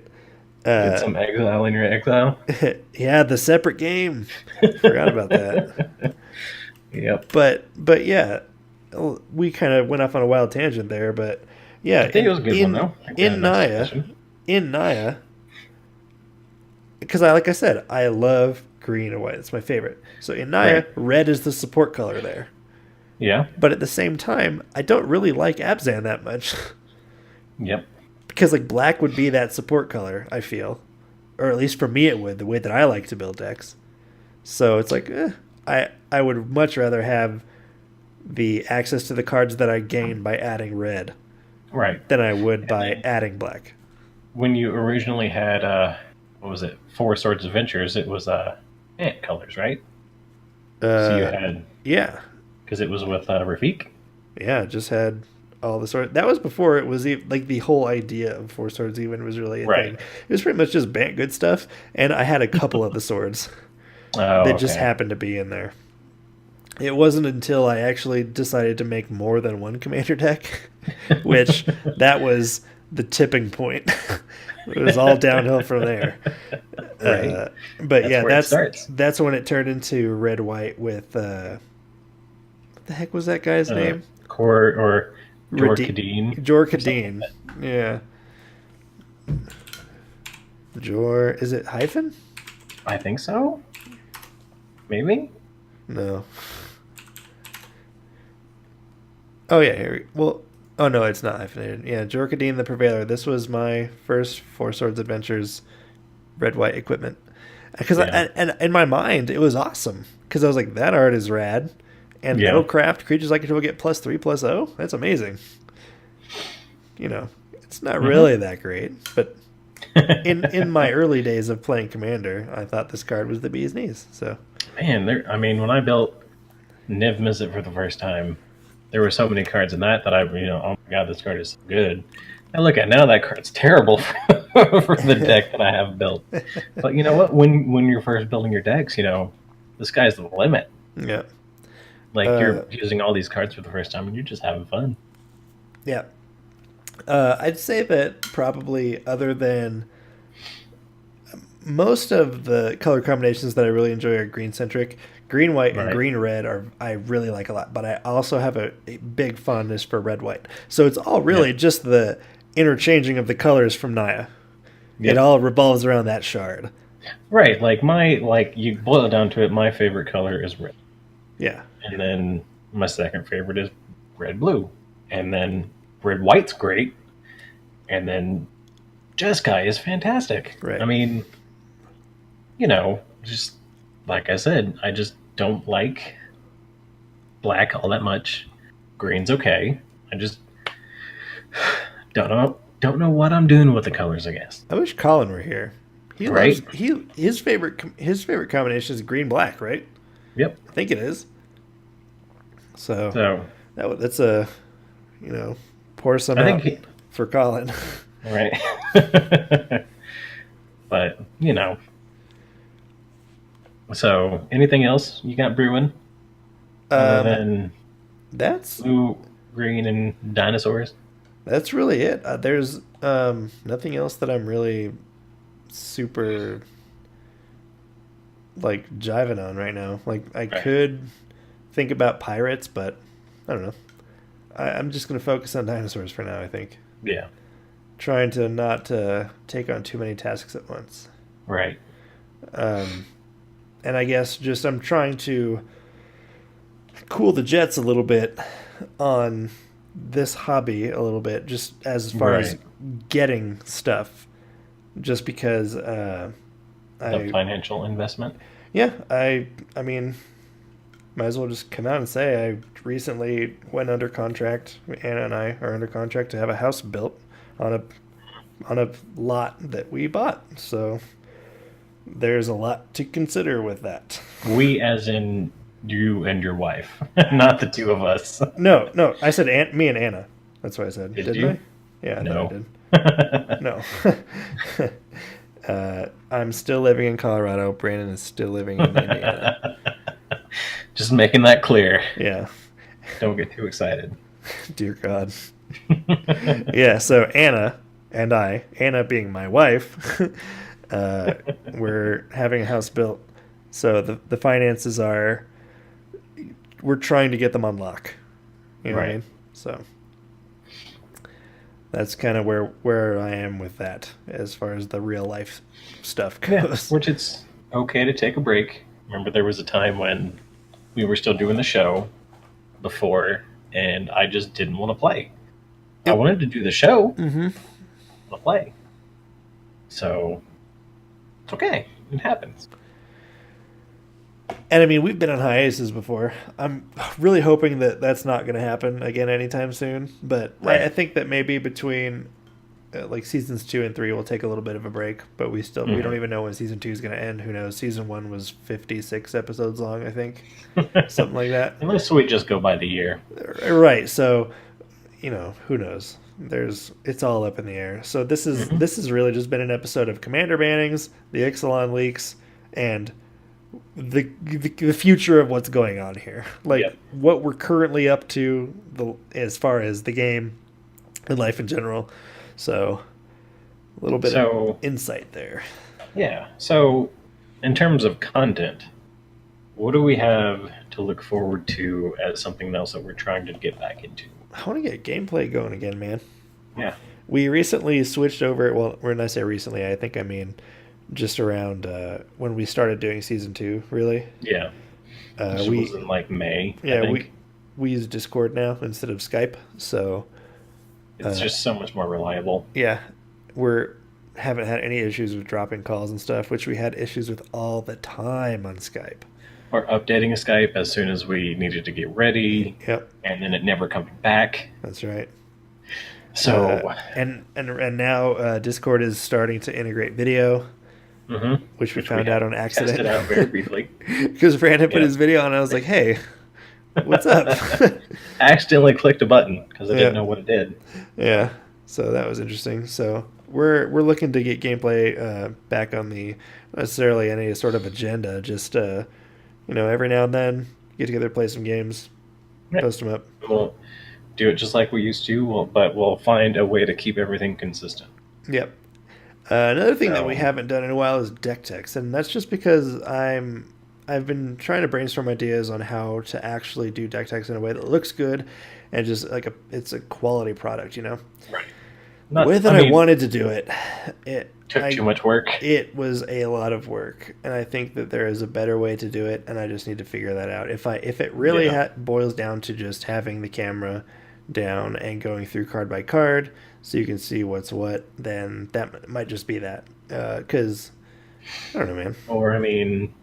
Get some exile in your exile. Yeah, the separate game. Forgot about that. Yep. But yeah, we kind of went off on a wild tangent there. But yeah, I think it was a good one though. I think we had a in nice Naya, discussion. in Naya, because like I said, I love green and white. It's my favorite. So in Naya, Right. red is the support color there. Yeah. But at the same time, I don't really like Abzan that much. Yep. Because like black would be that support color, I feel. Or at least for me it would, the way that I like to build decks. So it's like, I would much rather have the access to the cards that I gain by adding red Right. than I would by then- adding black. When you originally had what was it? Four Swords Adventures. It was ant colors, right? So you had Yeah. because it was with Rafik. Yeah, just had all the swords. That was before it was like the whole idea of Four Swords even was really a Right. thing. It was pretty much just good stuff, and I had a couple of the swords. Oh, That just okay. happened to be in there. It wasn't until I actually decided to make more than one commander deck, which that was the tipping point. It was all downhill from there. Right. But That's yeah, where it starts. that's when it turned into red white with what the heck was that guy's name? Cor or Radi- Jorkadine. Jorkadine. Yeah. Is it hyphen? I think so. Maybe. No. Oh yeah, oh no, it's not hyphenated. Yeah, Jorkadine the Prevailer. This was my first Four Swords Adventures red white equipment. Because Yeah. and in my mind it was awesome because I was like, that art is rad, and Yeah. Metalcraft creatures I control get +3/+0. That's amazing. You know, it's not really that great, but in my early days of playing Commander, I thought this card was the bee's knees. So Man, I mean, when I built Niv Mizzet for the first time, there were so many cards in that I, oh my god, this card is so good. I look at now, that card's terrible for the deck that I have built. But you know what? When you're first building your decks, the sky's the limit. yeah, Like you're using all these cards for the first time, and you're just having fun. yeah. I'd say that probably other than most of the color combinations that I really enjoy are green centric. Green white and Right. green red I really like a lot, but I also have a big fondness for red white. So it's all really just the interchanging of the colors from Naya. Yep. It all revolves around that shard. Right, like you boil it down to it, my favorite color is red. Yeah. And then my second favorite is red blue. And then red white's great. And then Jeskai is fantastic. Right. I mean, just like I said, I just don't like black all that much. Green's okay. I just don't know what I'm doing with the colors, I guess. I wish Colin were here. He Right. loves, his favorite combination is green black, right? Yep. I think it is. So So that's a pour some I out think for Colin. right. But, So, anything else you got brewing other than That's blue, green, and dinosaurs? that's really it. There's nothing else that I'm really super like jiving on right now. Like I Right. could think about pirates, but I don't know. I'm just gonna focus on dinosaurs for now. I think Yeah, trying to not take on too many tasks at once. right. And I guess just I'm trying to cool the jets a little bit on this hobby a little bit, just as far as Right. getting stuff. Just because The financial investment. I mean, might as well just come out and say I recently went under contract. Anna and I are under contract to have a house built on a lot that we bought. So there's a lot to consider with that. We, as in you and your wife, not the two of us. No, I said me and Anna. That's what I said. Did Didn't you? I? Yeah, I No. thought I did. No. I'm still living in Colorado. Brandon is still living in Indiana. Just making that clear. Yeah. Don't get too excited. Dear God. Yeah, so Anna and I, Anna being my wife, we're having a house built. So the finances are, we're trying to get them on lock. You know what I Right. mean? So that's kind of where I am with that as far as the real life stuff Yeah, goes. which it's okay to take a break. Remember, there was a time when we were still doing the show before, and I just didn't want to play. I Yep. wanted to do the show, Mm-hmm. want to play. So it's okay. It happens. And I mean, we've been on hiatuses before. I'm really hoping that that's not going to happen again anytime soon. But I Right. think that maybe between like seasons 2 and 3, we'll take a little bit of a break. But we don't even know when season 2 is going to end. Who knows? Season 1 was 56 episodes long, I think, something like that. Unless we just go by the year. Right. So, who knows? It's all up in the air. So Mhm. this has really just been an episode of Commander bannings, the Ixalan leaks, and the future of what's going on here, like Yep. what we're currently up to, as far as the game and life in general. So a little bit of So, insight there. yeah. So, in terms of content, what do we have to look forward to as something else that we're trying to get back into? I want to get gameplay going again, man. Yeah. We recently switched over. Well, when I say recently, I think I mean just around when we started doing season 2. Really, Yeah. This we was in like May, I yeah think. we use Discord now instead of Skype. So It's just so much more reliable. yeah, we're haven't had any issues with dropping calls and stuff, which we had issues with all the time on Skype. Or updating a Skype as soon as we needed to get ready, Yep, and then it never coming back. that's right. So, And now Discord is starting to integrate video, which we which found we out on had tested accident out very briefly. because Brandon put Yeah. his video on. And I was like, "Hey, what's up?" I accidentally clicked a button because I Yeah. didn't know what it did. Yeah, so that was interesting. So we're looking to get gameplay back on the not necessarily any sort of agenda. Just every now and then get together, play some games, Yeah. post them up. We'll do it just like we used to, but we'll find a way to keep everything consistent. Yep. Another thing that So, we haven't done in a while is deck techs, and that's just because I've been trying to brainstorm ideas on how to actually do deck techs in a way that looks good and just like it's a quality product. right. The Not, way that I I mean, wanted to do it, took too much work. it was a lot of work, and I think that there is a better way to do it, and I just need to figure that out. If it really Yeah. boils down to just having the camera down and going through card by card so you can see what's what, then that might just be that. Because I don't know, man. Or, I mean,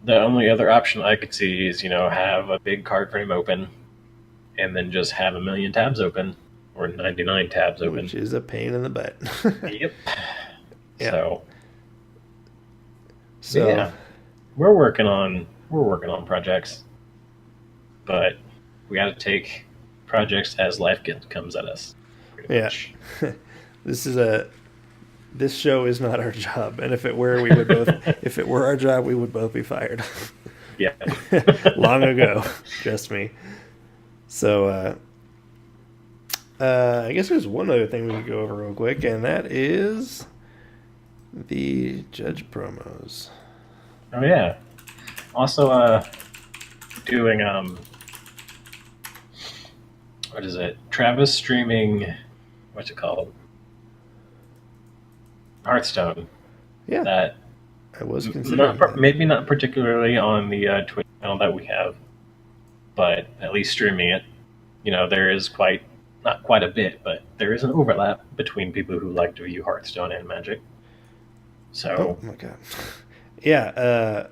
the only other option I could see is, have a big card frame open and then just have a million tabs open or 99 tabs open. Which is a pain in the butt. Yep. Yeah. So, yeah, we're working on projects, but we got to take projects as life comes at us. Pretty Yeah. much. This show is not our job, and if it were, we would both. If it were our job, we would both be fired Yeah. long ago. Trust me. So, I guess there's one other thing we could go over real quick, and that is the judge promos. Oh yeah. Also, doing what is it? Travis streaming. What's it called? Hearthstone. Yeah, That I was considering that. maybe not particularly on the Twitch channel that we have, but at least streaming it. There is not quite a bit, but there is an overlap between people who like to view Hearthstone and Magic. So Oh my god. Yeah,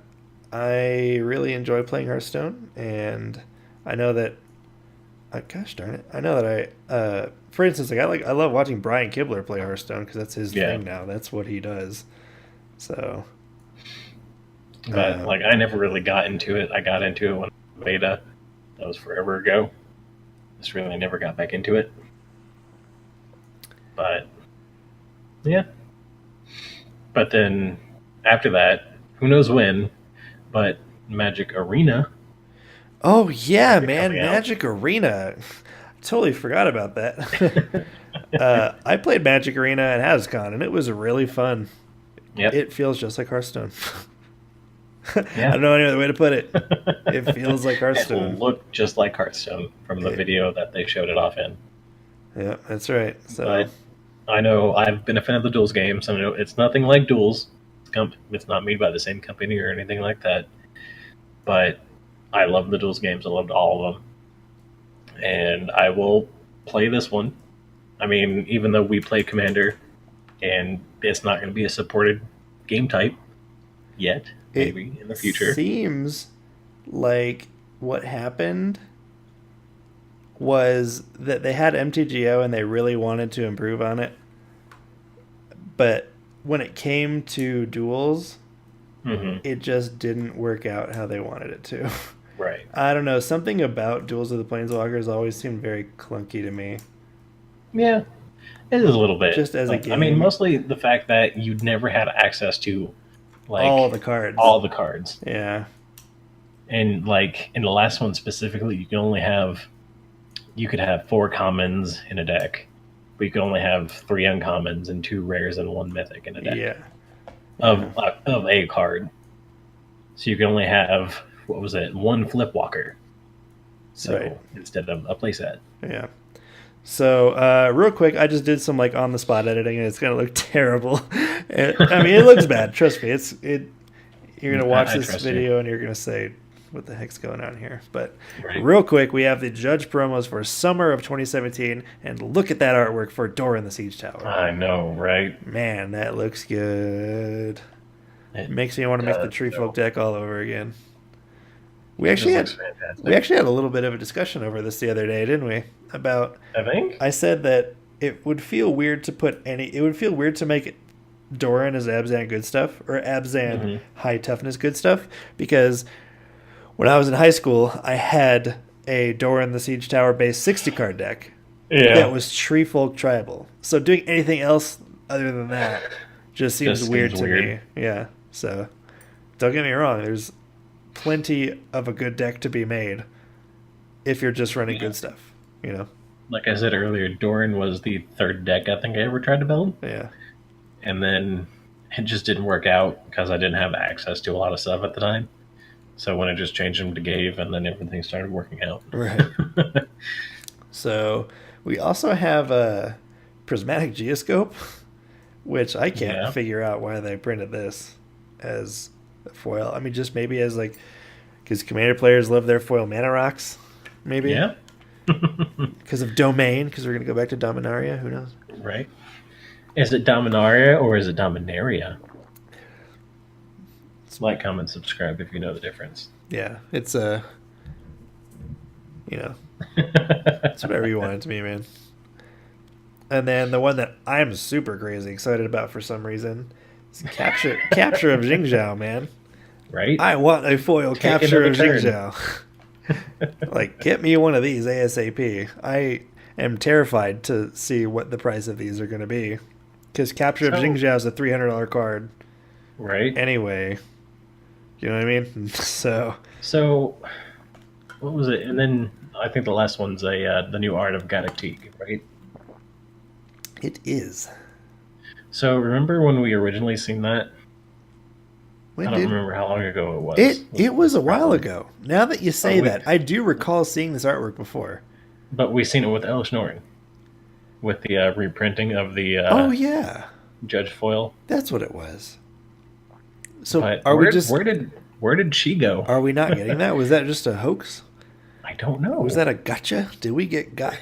I really enjoy playing Hearthstone, and I know that. Gosh darn it! I know that for instance, I love watching Brian Kibler play Hearthstone because that's his Yeah. thing now. That's what he does. So, But I never really got into it. I got into it when beta. That was forever ago. Just really never got back into it. But yeah. But then after that, who knows when? But Magic Arena. oh yeah, Be man, coming out. Magic Arena. totally forgot about that. I played Magic Arena at HasCon, and it was really fun. Yep. It feels just like Hearthstone. I Yeah. don't know any other way to put it. It feels like It Hearthstone. looked just like Hearthstone from the video that they showed it off in. Yeah, that's right. So But I know I've been a fan of the Duels games. I know it's nothing like Duels. It's not made by the same company or anything like that. But I love the Duels games. I loved all of them. And I will play this one. I mean, even though we play Commander, and it's not going to be a supported game type yet, maybe in the future. Seems like what happened was that they had MTGO and they really wanted to improve on it. But when it came to duels, it just didn't work out how they wanted it to. Right. I don't know. Something about Duels of the Planeswalkers always seemed very clunky to me. Yeah, it is a little bit. Just as a game. I mean, mostly the fact that you'd never had access to like all the cards. All the cards. Yeah. And like in the last one specifically, you could have 4 commons in a deck, but you could only have 3 uncommons and 2 rares and 1 mythic in a deck. Yeah. Of a card. So you can only have, what was it, 1 Flipwalker. So Right. instead of a playset. Yeah. So real quick, I just did some like on the spot editing, and it's gonna look terrible. I mean, it looks bad. Trust me. You're gonna watch this video and you're gonna say, "What the heck's going on here?" But real quick, we have the Judge promos for summer of 2017, and look at that artwork for Door in the Siege Tower. I know, right? Man, that looks good. It makes me want to make the Tree Folk deck all over again. We actually had a little bit of a discussion over this the other day, didn't we? About I said that it would feel weird to make it Doran as Abzan good stuff or Abzan high toughness good stuff, because when I was in high school, I had a Doran the Siege Tower based 60 card deck that was Tree Folk tribal. So doing anything else other than that just seems weird to me. Yeah. So don't get me wrong, there's plenty of a good deck to be made if you're just running good stuff, you know. Like I said earlier, Doran was the 3rd deck I think I ever tried to build. Yeah. And then it just didn't work out because I didn't have access to a lot of stuff at the time. So when I just changed them to Gave, and then everything started working out. Right. So we also have a Prismatic Geoscope, which I can't figure out why they printed this as a foil. I mean, just maybe as like, because Commander players love their foil mana rocks, maybe. Yeah. Because of Domain, because we're going to go back to Dominaria. Who knows? Right. Is it Dominaria or is it Dominaria? Like, comment, subscribe if you know the difference. Yeah, it's it's whatever you want it to be, man. And then the one that I'm super crazy excited about for some reason is capture of Jingzhou, man. Right? I want a foil capture of Jingzhou. Like, get me one of these ASAP. I am terrified to see what the price of these are going to be, because capture of Jingzhou is a $300 card. Right. Anyway, you know what I mean? So what was it? And then I think the last one's the new art of Gaddock, right? It is. So remember when we originally seen that? I don't remember how long ago it was. It was a while ago. Now that you say that, I do recall seeing this artwork before. But we seen it with Elish Norn, with the reprinting of the Judge foil. That's what it was. So where did she go? Are we not getting that? Was that just a hoax? I don't know. Was that a gotcha? Did we get got?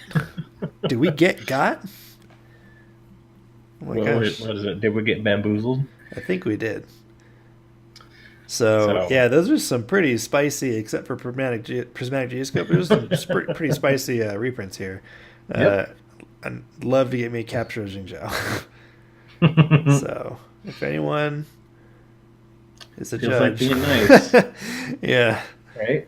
Did we get got? Oh my gosh. What is it? Did we get bamboozled? I think we did. So yeah, those are some pretty spicy, except for Prismatic Geoscope. There's some pretty spicy reprints here. Yep. I'd love to get me a capture of Jingzhou. So if anyone is a Feels judge, like being nice. yeah, right.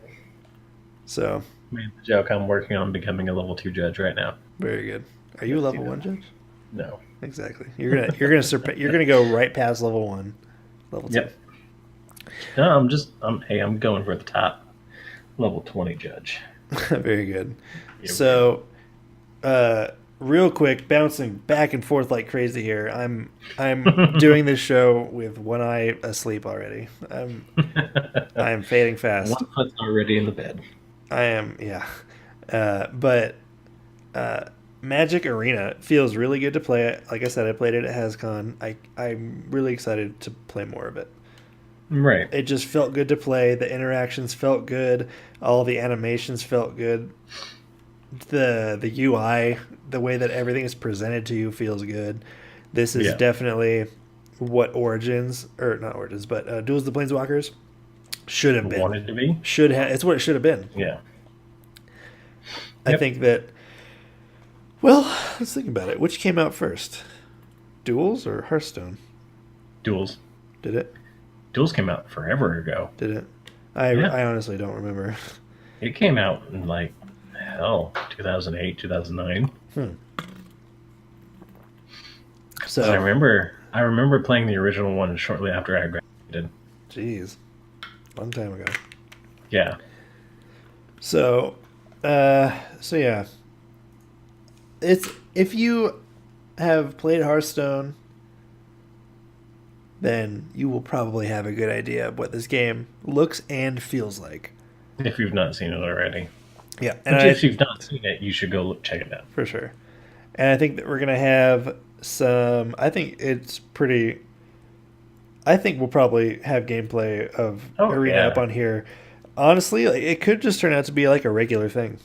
So Man, the joke, I'm working on becoming a level 2 judge right now. Very good. Are you a level 1 judge? No. Exactly. You're gonna go right past level 1, level 2. Yep. No, I'm going for the top level 20 judge. Very good. So Real quick, bouncing back and forth like crazy here. I'm doing this show with one eye asleep already. I'm fading fast. One foot's already in the bed. I am, yeah. But Magic Arena feels really good to play it. Like I said, I played it at HasCon. I'm really excited to play more of it. Right. It just felt good to play. The interactions felt good. All the animations felt good. The UI, the way that everything is presented to you feels good. This is definitely what Origins, or not Origins, but Duels of the Planeswalkers should have been. Wanted to be? Should have. It's what it should have been. Yeah. I think that. Well, let's think about it. Which came out first, Duels or Hearthstone? Duels. Did it? Duels came out forever ago. Did it? I honestly don't remember. It came out in like 2008, 2009. So I remember playing the original one shortly after I graduated. Jeez, long time ago. Yeah. So yeah. It's if you have played Hearthstone, then you will probably have a good idea of what this game looks and feels like. If you've not seen it already. Yeah. And if you've not seen it, you should go check it out. For sure. And I think that we're going to have some... I think we'll probably have gameplay of Arena up on here. Honestly, it could just turn out to be like a regular thing.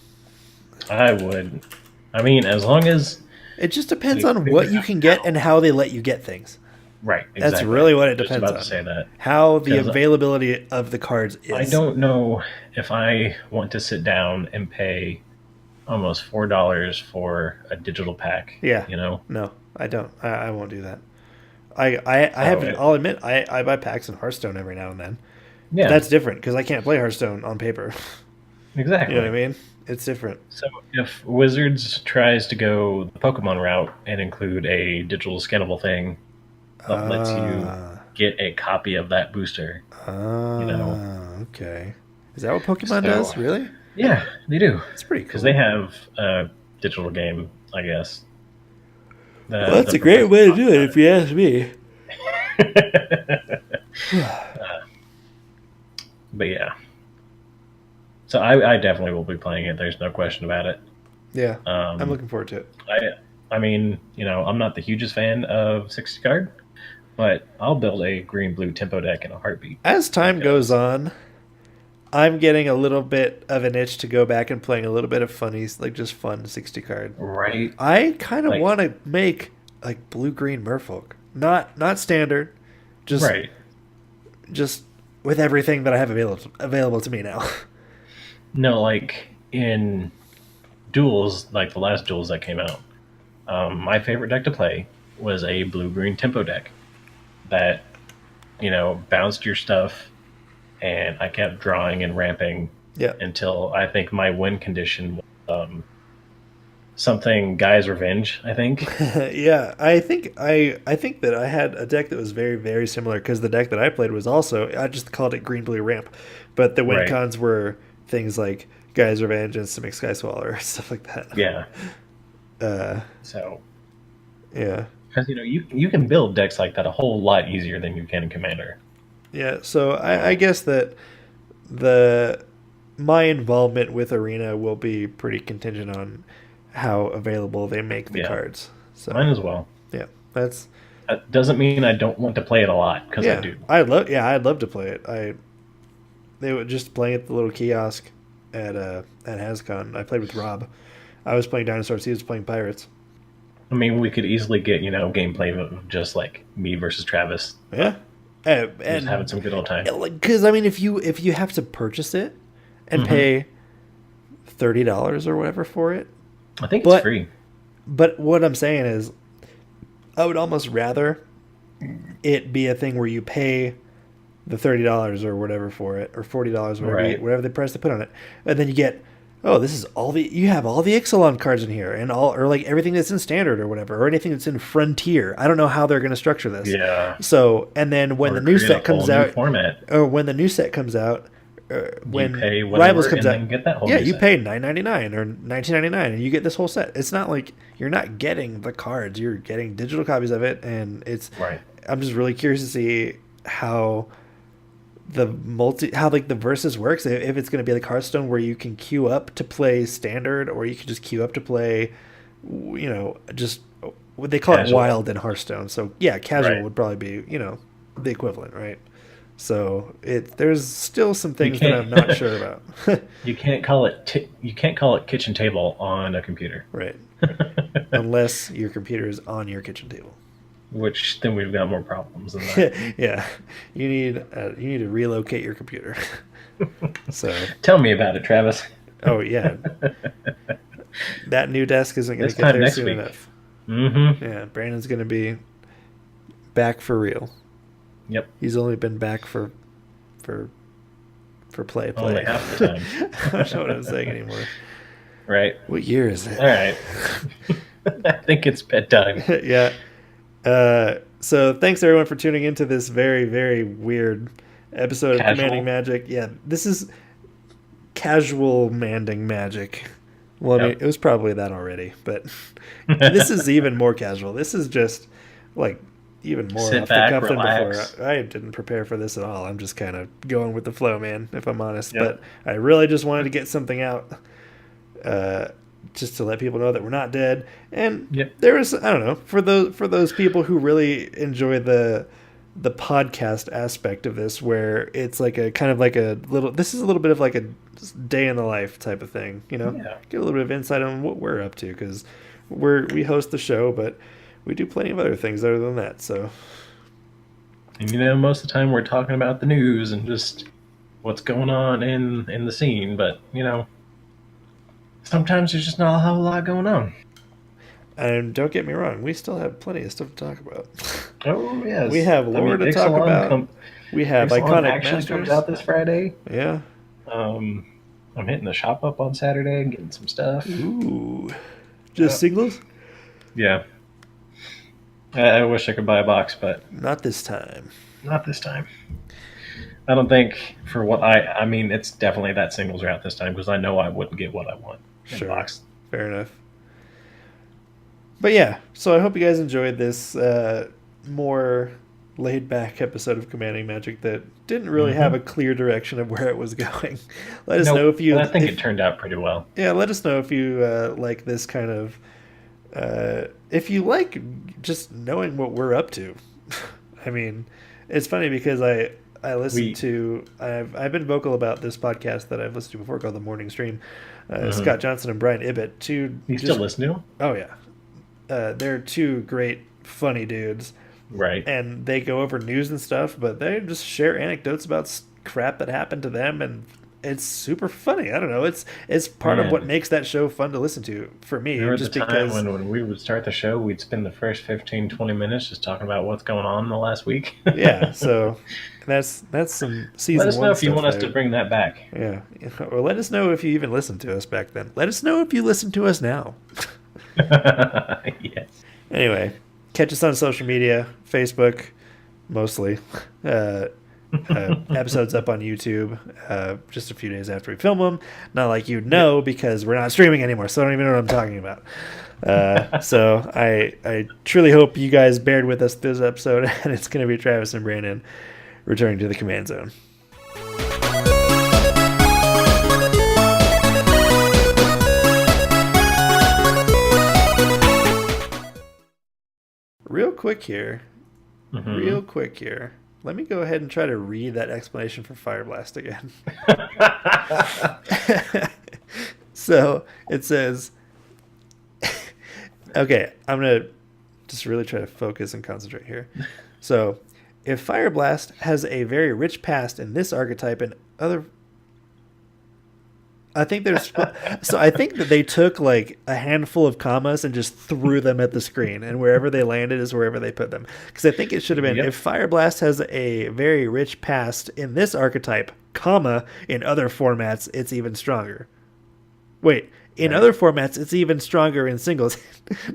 I would. I mean, as long as... It just depends on what you can get and how they let you get things. Right, exactly. That's really what it depends on. To say that. How the availability of the cards is. I don't know if I want to sit down and pay almost $4 for a digital pack. Yeah. You know? No, I don't. I won't do that. I'll admit, I buy packs in Hearthstone every now and then. Yeah. That's different because I can't play Hearthstone on paper. Exactly. You know what I mean? It's different. So if Wizards tries to go the Pokemon route and include a digital scannable thing that lets you get a copy of that booster, okay. Is that what Pokemon does? Really? Yeah, they do. It's pretty cool. Because they have a digital game, I guess. Well, that's a great way to do it, if you ask me. But yeah. So I definitely will be playing it. There's no question about it. Yeah, I'm looking forward to it. I mean, I'm not the hugest fan of 60 card, but I'll build a green-blue tempo deck in a heartbeat. As time goes on, I'm getting a little bit of an itch to go back and playing a little bit of funnies, like just fun 60 card. Right. I kind of want to make like blue-green merfolk. Not standard. Just with everything that I have available to me now. No, like in duels, like the last duels that came out, my favorite deck to play was a blue-green tempo deck that, bounced your stuff, and I kept drawing and ramping until I think my win condition was something Guy's Revenge, I think. Yeah, I think that I had a deck that was very, very similar because the deck that I played was also, I just called it green-blue ramp, but the win cons were things like Guy's Revenge and Simic Sky Swallower, stuff like that. Yeah. Yeah. Because, you can build decks like that a whole lot easier than you can in Commander. Yeah, so I guess that my involvement with Arena will be pretty contingent on how available they make the cards. So mine as well. Yeah, that doesn't mean I don't want to play it a lot, because I do. I'd love to play it. They were just playing at the little kiosk at HasCon. I played with Rob. I was playing Dinosaurs. He was playing Pirates. I mean, we could easily get gameplay of just like me versus Travis. Yeah, and just having some good old time. Because I mean, if you have to purchase it and pay $30 or whatever for it, I think it's free. But what I'm saying is, I would almost rather it be a thing where you pay the $30 or whatever for it, or $40, whatever the price they put on it, and then you get, this is you have all the Ixalan cards in here, and or like everything that's in standard or whatever, or anything that's in Frontier. I don't know how they're going to structure this. Yeah. So, and then when the new set comes out, when you pay Rivals whatever comes and out, then get that whole yeah, new you set. pay $9.99 or $19.99 and you get this whole set. It's not like you're not getting the cards; you're getting digital copies of it, and it's. Right. I'm just really curious to see how like the versus works. If it's going to be like Hearthstone where you can queue up to play standard, or you can just queue up to play, just what they call it Casual. wild in Hearthstone. So yeah, casual Right. would probably be the equivalent, right? So there's still some things that I'm not sure about. You can't call it kitchen table on a computer. Right. Unless your computer is on your kitchen table. Which then we've got more problems than that. Yeah, you need to relocate your computer. So Tell me about it, Travis. oh yeah, that new desk isn't going to This get time there next soon week. enough. Mm-hmm. Yeah, Brandon's going to be back for real. Yep. He's only been back for play. Only half the time. I don't know what I'm saying anymore. Right. What year is it? All right. I think it's bedtime. Yeah. So thanks everyone for tuning into this very, very weird episode of Casual. Commanding Magic. Yeah, this is casual Manding Magic. Well, I mean, Yep. it was probably that already, but this is even more casual. This is just like even more Sit off back, the cuff relax. than before. I didn't prepare for this at all. I'm just kind of going with the flow, man, if I'm honest. Yep. But I really just wanted to get something out. Just to let people know that we're not dead. And Yep. there is, I don't know, for those people who really enjoy the podcast aspect of this, where it's like a kind of like this is a little bit of like a day in the life type of thing, Yeah. get a little bit of insight on what we're up to, because we host the show, but we do plenty of other things other than that. So And most of the time we're talking about the news and just what's going on in the scene, but sometimes there's just not a whole lot going on. and don't get me wrong, we still have plenty of stuff to talk about. Oh yes, We have lore to talk about. We have Ixalan iconic actually masters. comes out this Friday. Yeah. I'm hitting the shop up on Saturday and getting some stuff. Ooh. Just Yep. singles? Yeah. I wish I could buy a box, but Not this time. not this time. I don't think for what I mean, it's definitely that singles are out this time because I know I wouldn't get what I want in Sure. box. Fair enough. But yeah, so I hope you guys enjoyed this more laid back episode of Commanding Magic that didn't really have a clear direction of where it was going. Let us know if you. I think it turned out pretty well. Yeah, let us know if you like this kind of. If you like just knowing what we're up to. I mean, it's funny because I listen to. I've been vocal about this podcast that I've listened to before called The Morning Stream. Scott Johnson and Brian Ibbett. You still listen to him? Oh yeah. They're two great, funny dudes, Right. and they go over news and stuff, but they just share anecdotes about crap that happened to them, and it's super funny. I don't know. It's part of Man. what makes that show fun to listen to for me. There was just a time because when we would start the show, we'd spend the first 15, 20 minutes just talking about what's going on in the last week. yeah, so that's some season Let us one know if you stuff want us there. to bring that back. Yeah, or let us know if you even listened to us back then. Let us know if you listen to us now. Yes. Anyway, catch us on social media, Facebook, mostly. Episodes up on YouTube just a few days after we film them. Not like you'd know because we're not streaming anymore, so I don't even know what I'm talking about. So I truly hope you guys bared with us this episode, and it's going to be Travis and Brandon returning to the command zone. Real quick here. Let me go ahead and try to read that explanation for Fire Blast again. So it says, okay, I'm going to just really try to focus and concentrate here. So if Fire Blast has a very rich past in this archetype and other... I think that they took like a handful of commas and just threw them at the screen, and wherever they landed is wherever they put them. Because I think it should have been, if Fire Blast has a very rich past in this archetype, comma, in other formats, it's even stronger. Wait, in other formats, it's even stronger in singles.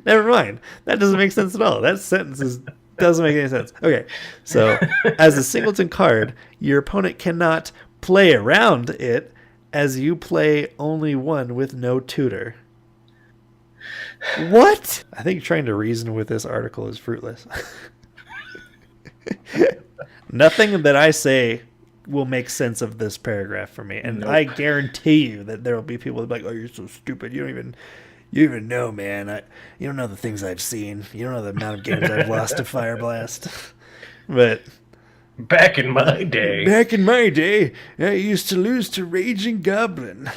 Never mind. That doesn't make sense at all. That sentence doesn't make any sense. Okay, so as a singleton card, your opponent cannot play around it as you play only one with no tutor. What? I think trying to reason with this article is fruitless. Nothing that I say will make sense of this paragraph for me. And I guarantee you that there will be people that be like, oh, you're so stupid. You even know, man. You don't know the things I've seen. You don't know the amount of games I've lost to Fire Blast. But back in my day, I used to lose to Raging Goblin.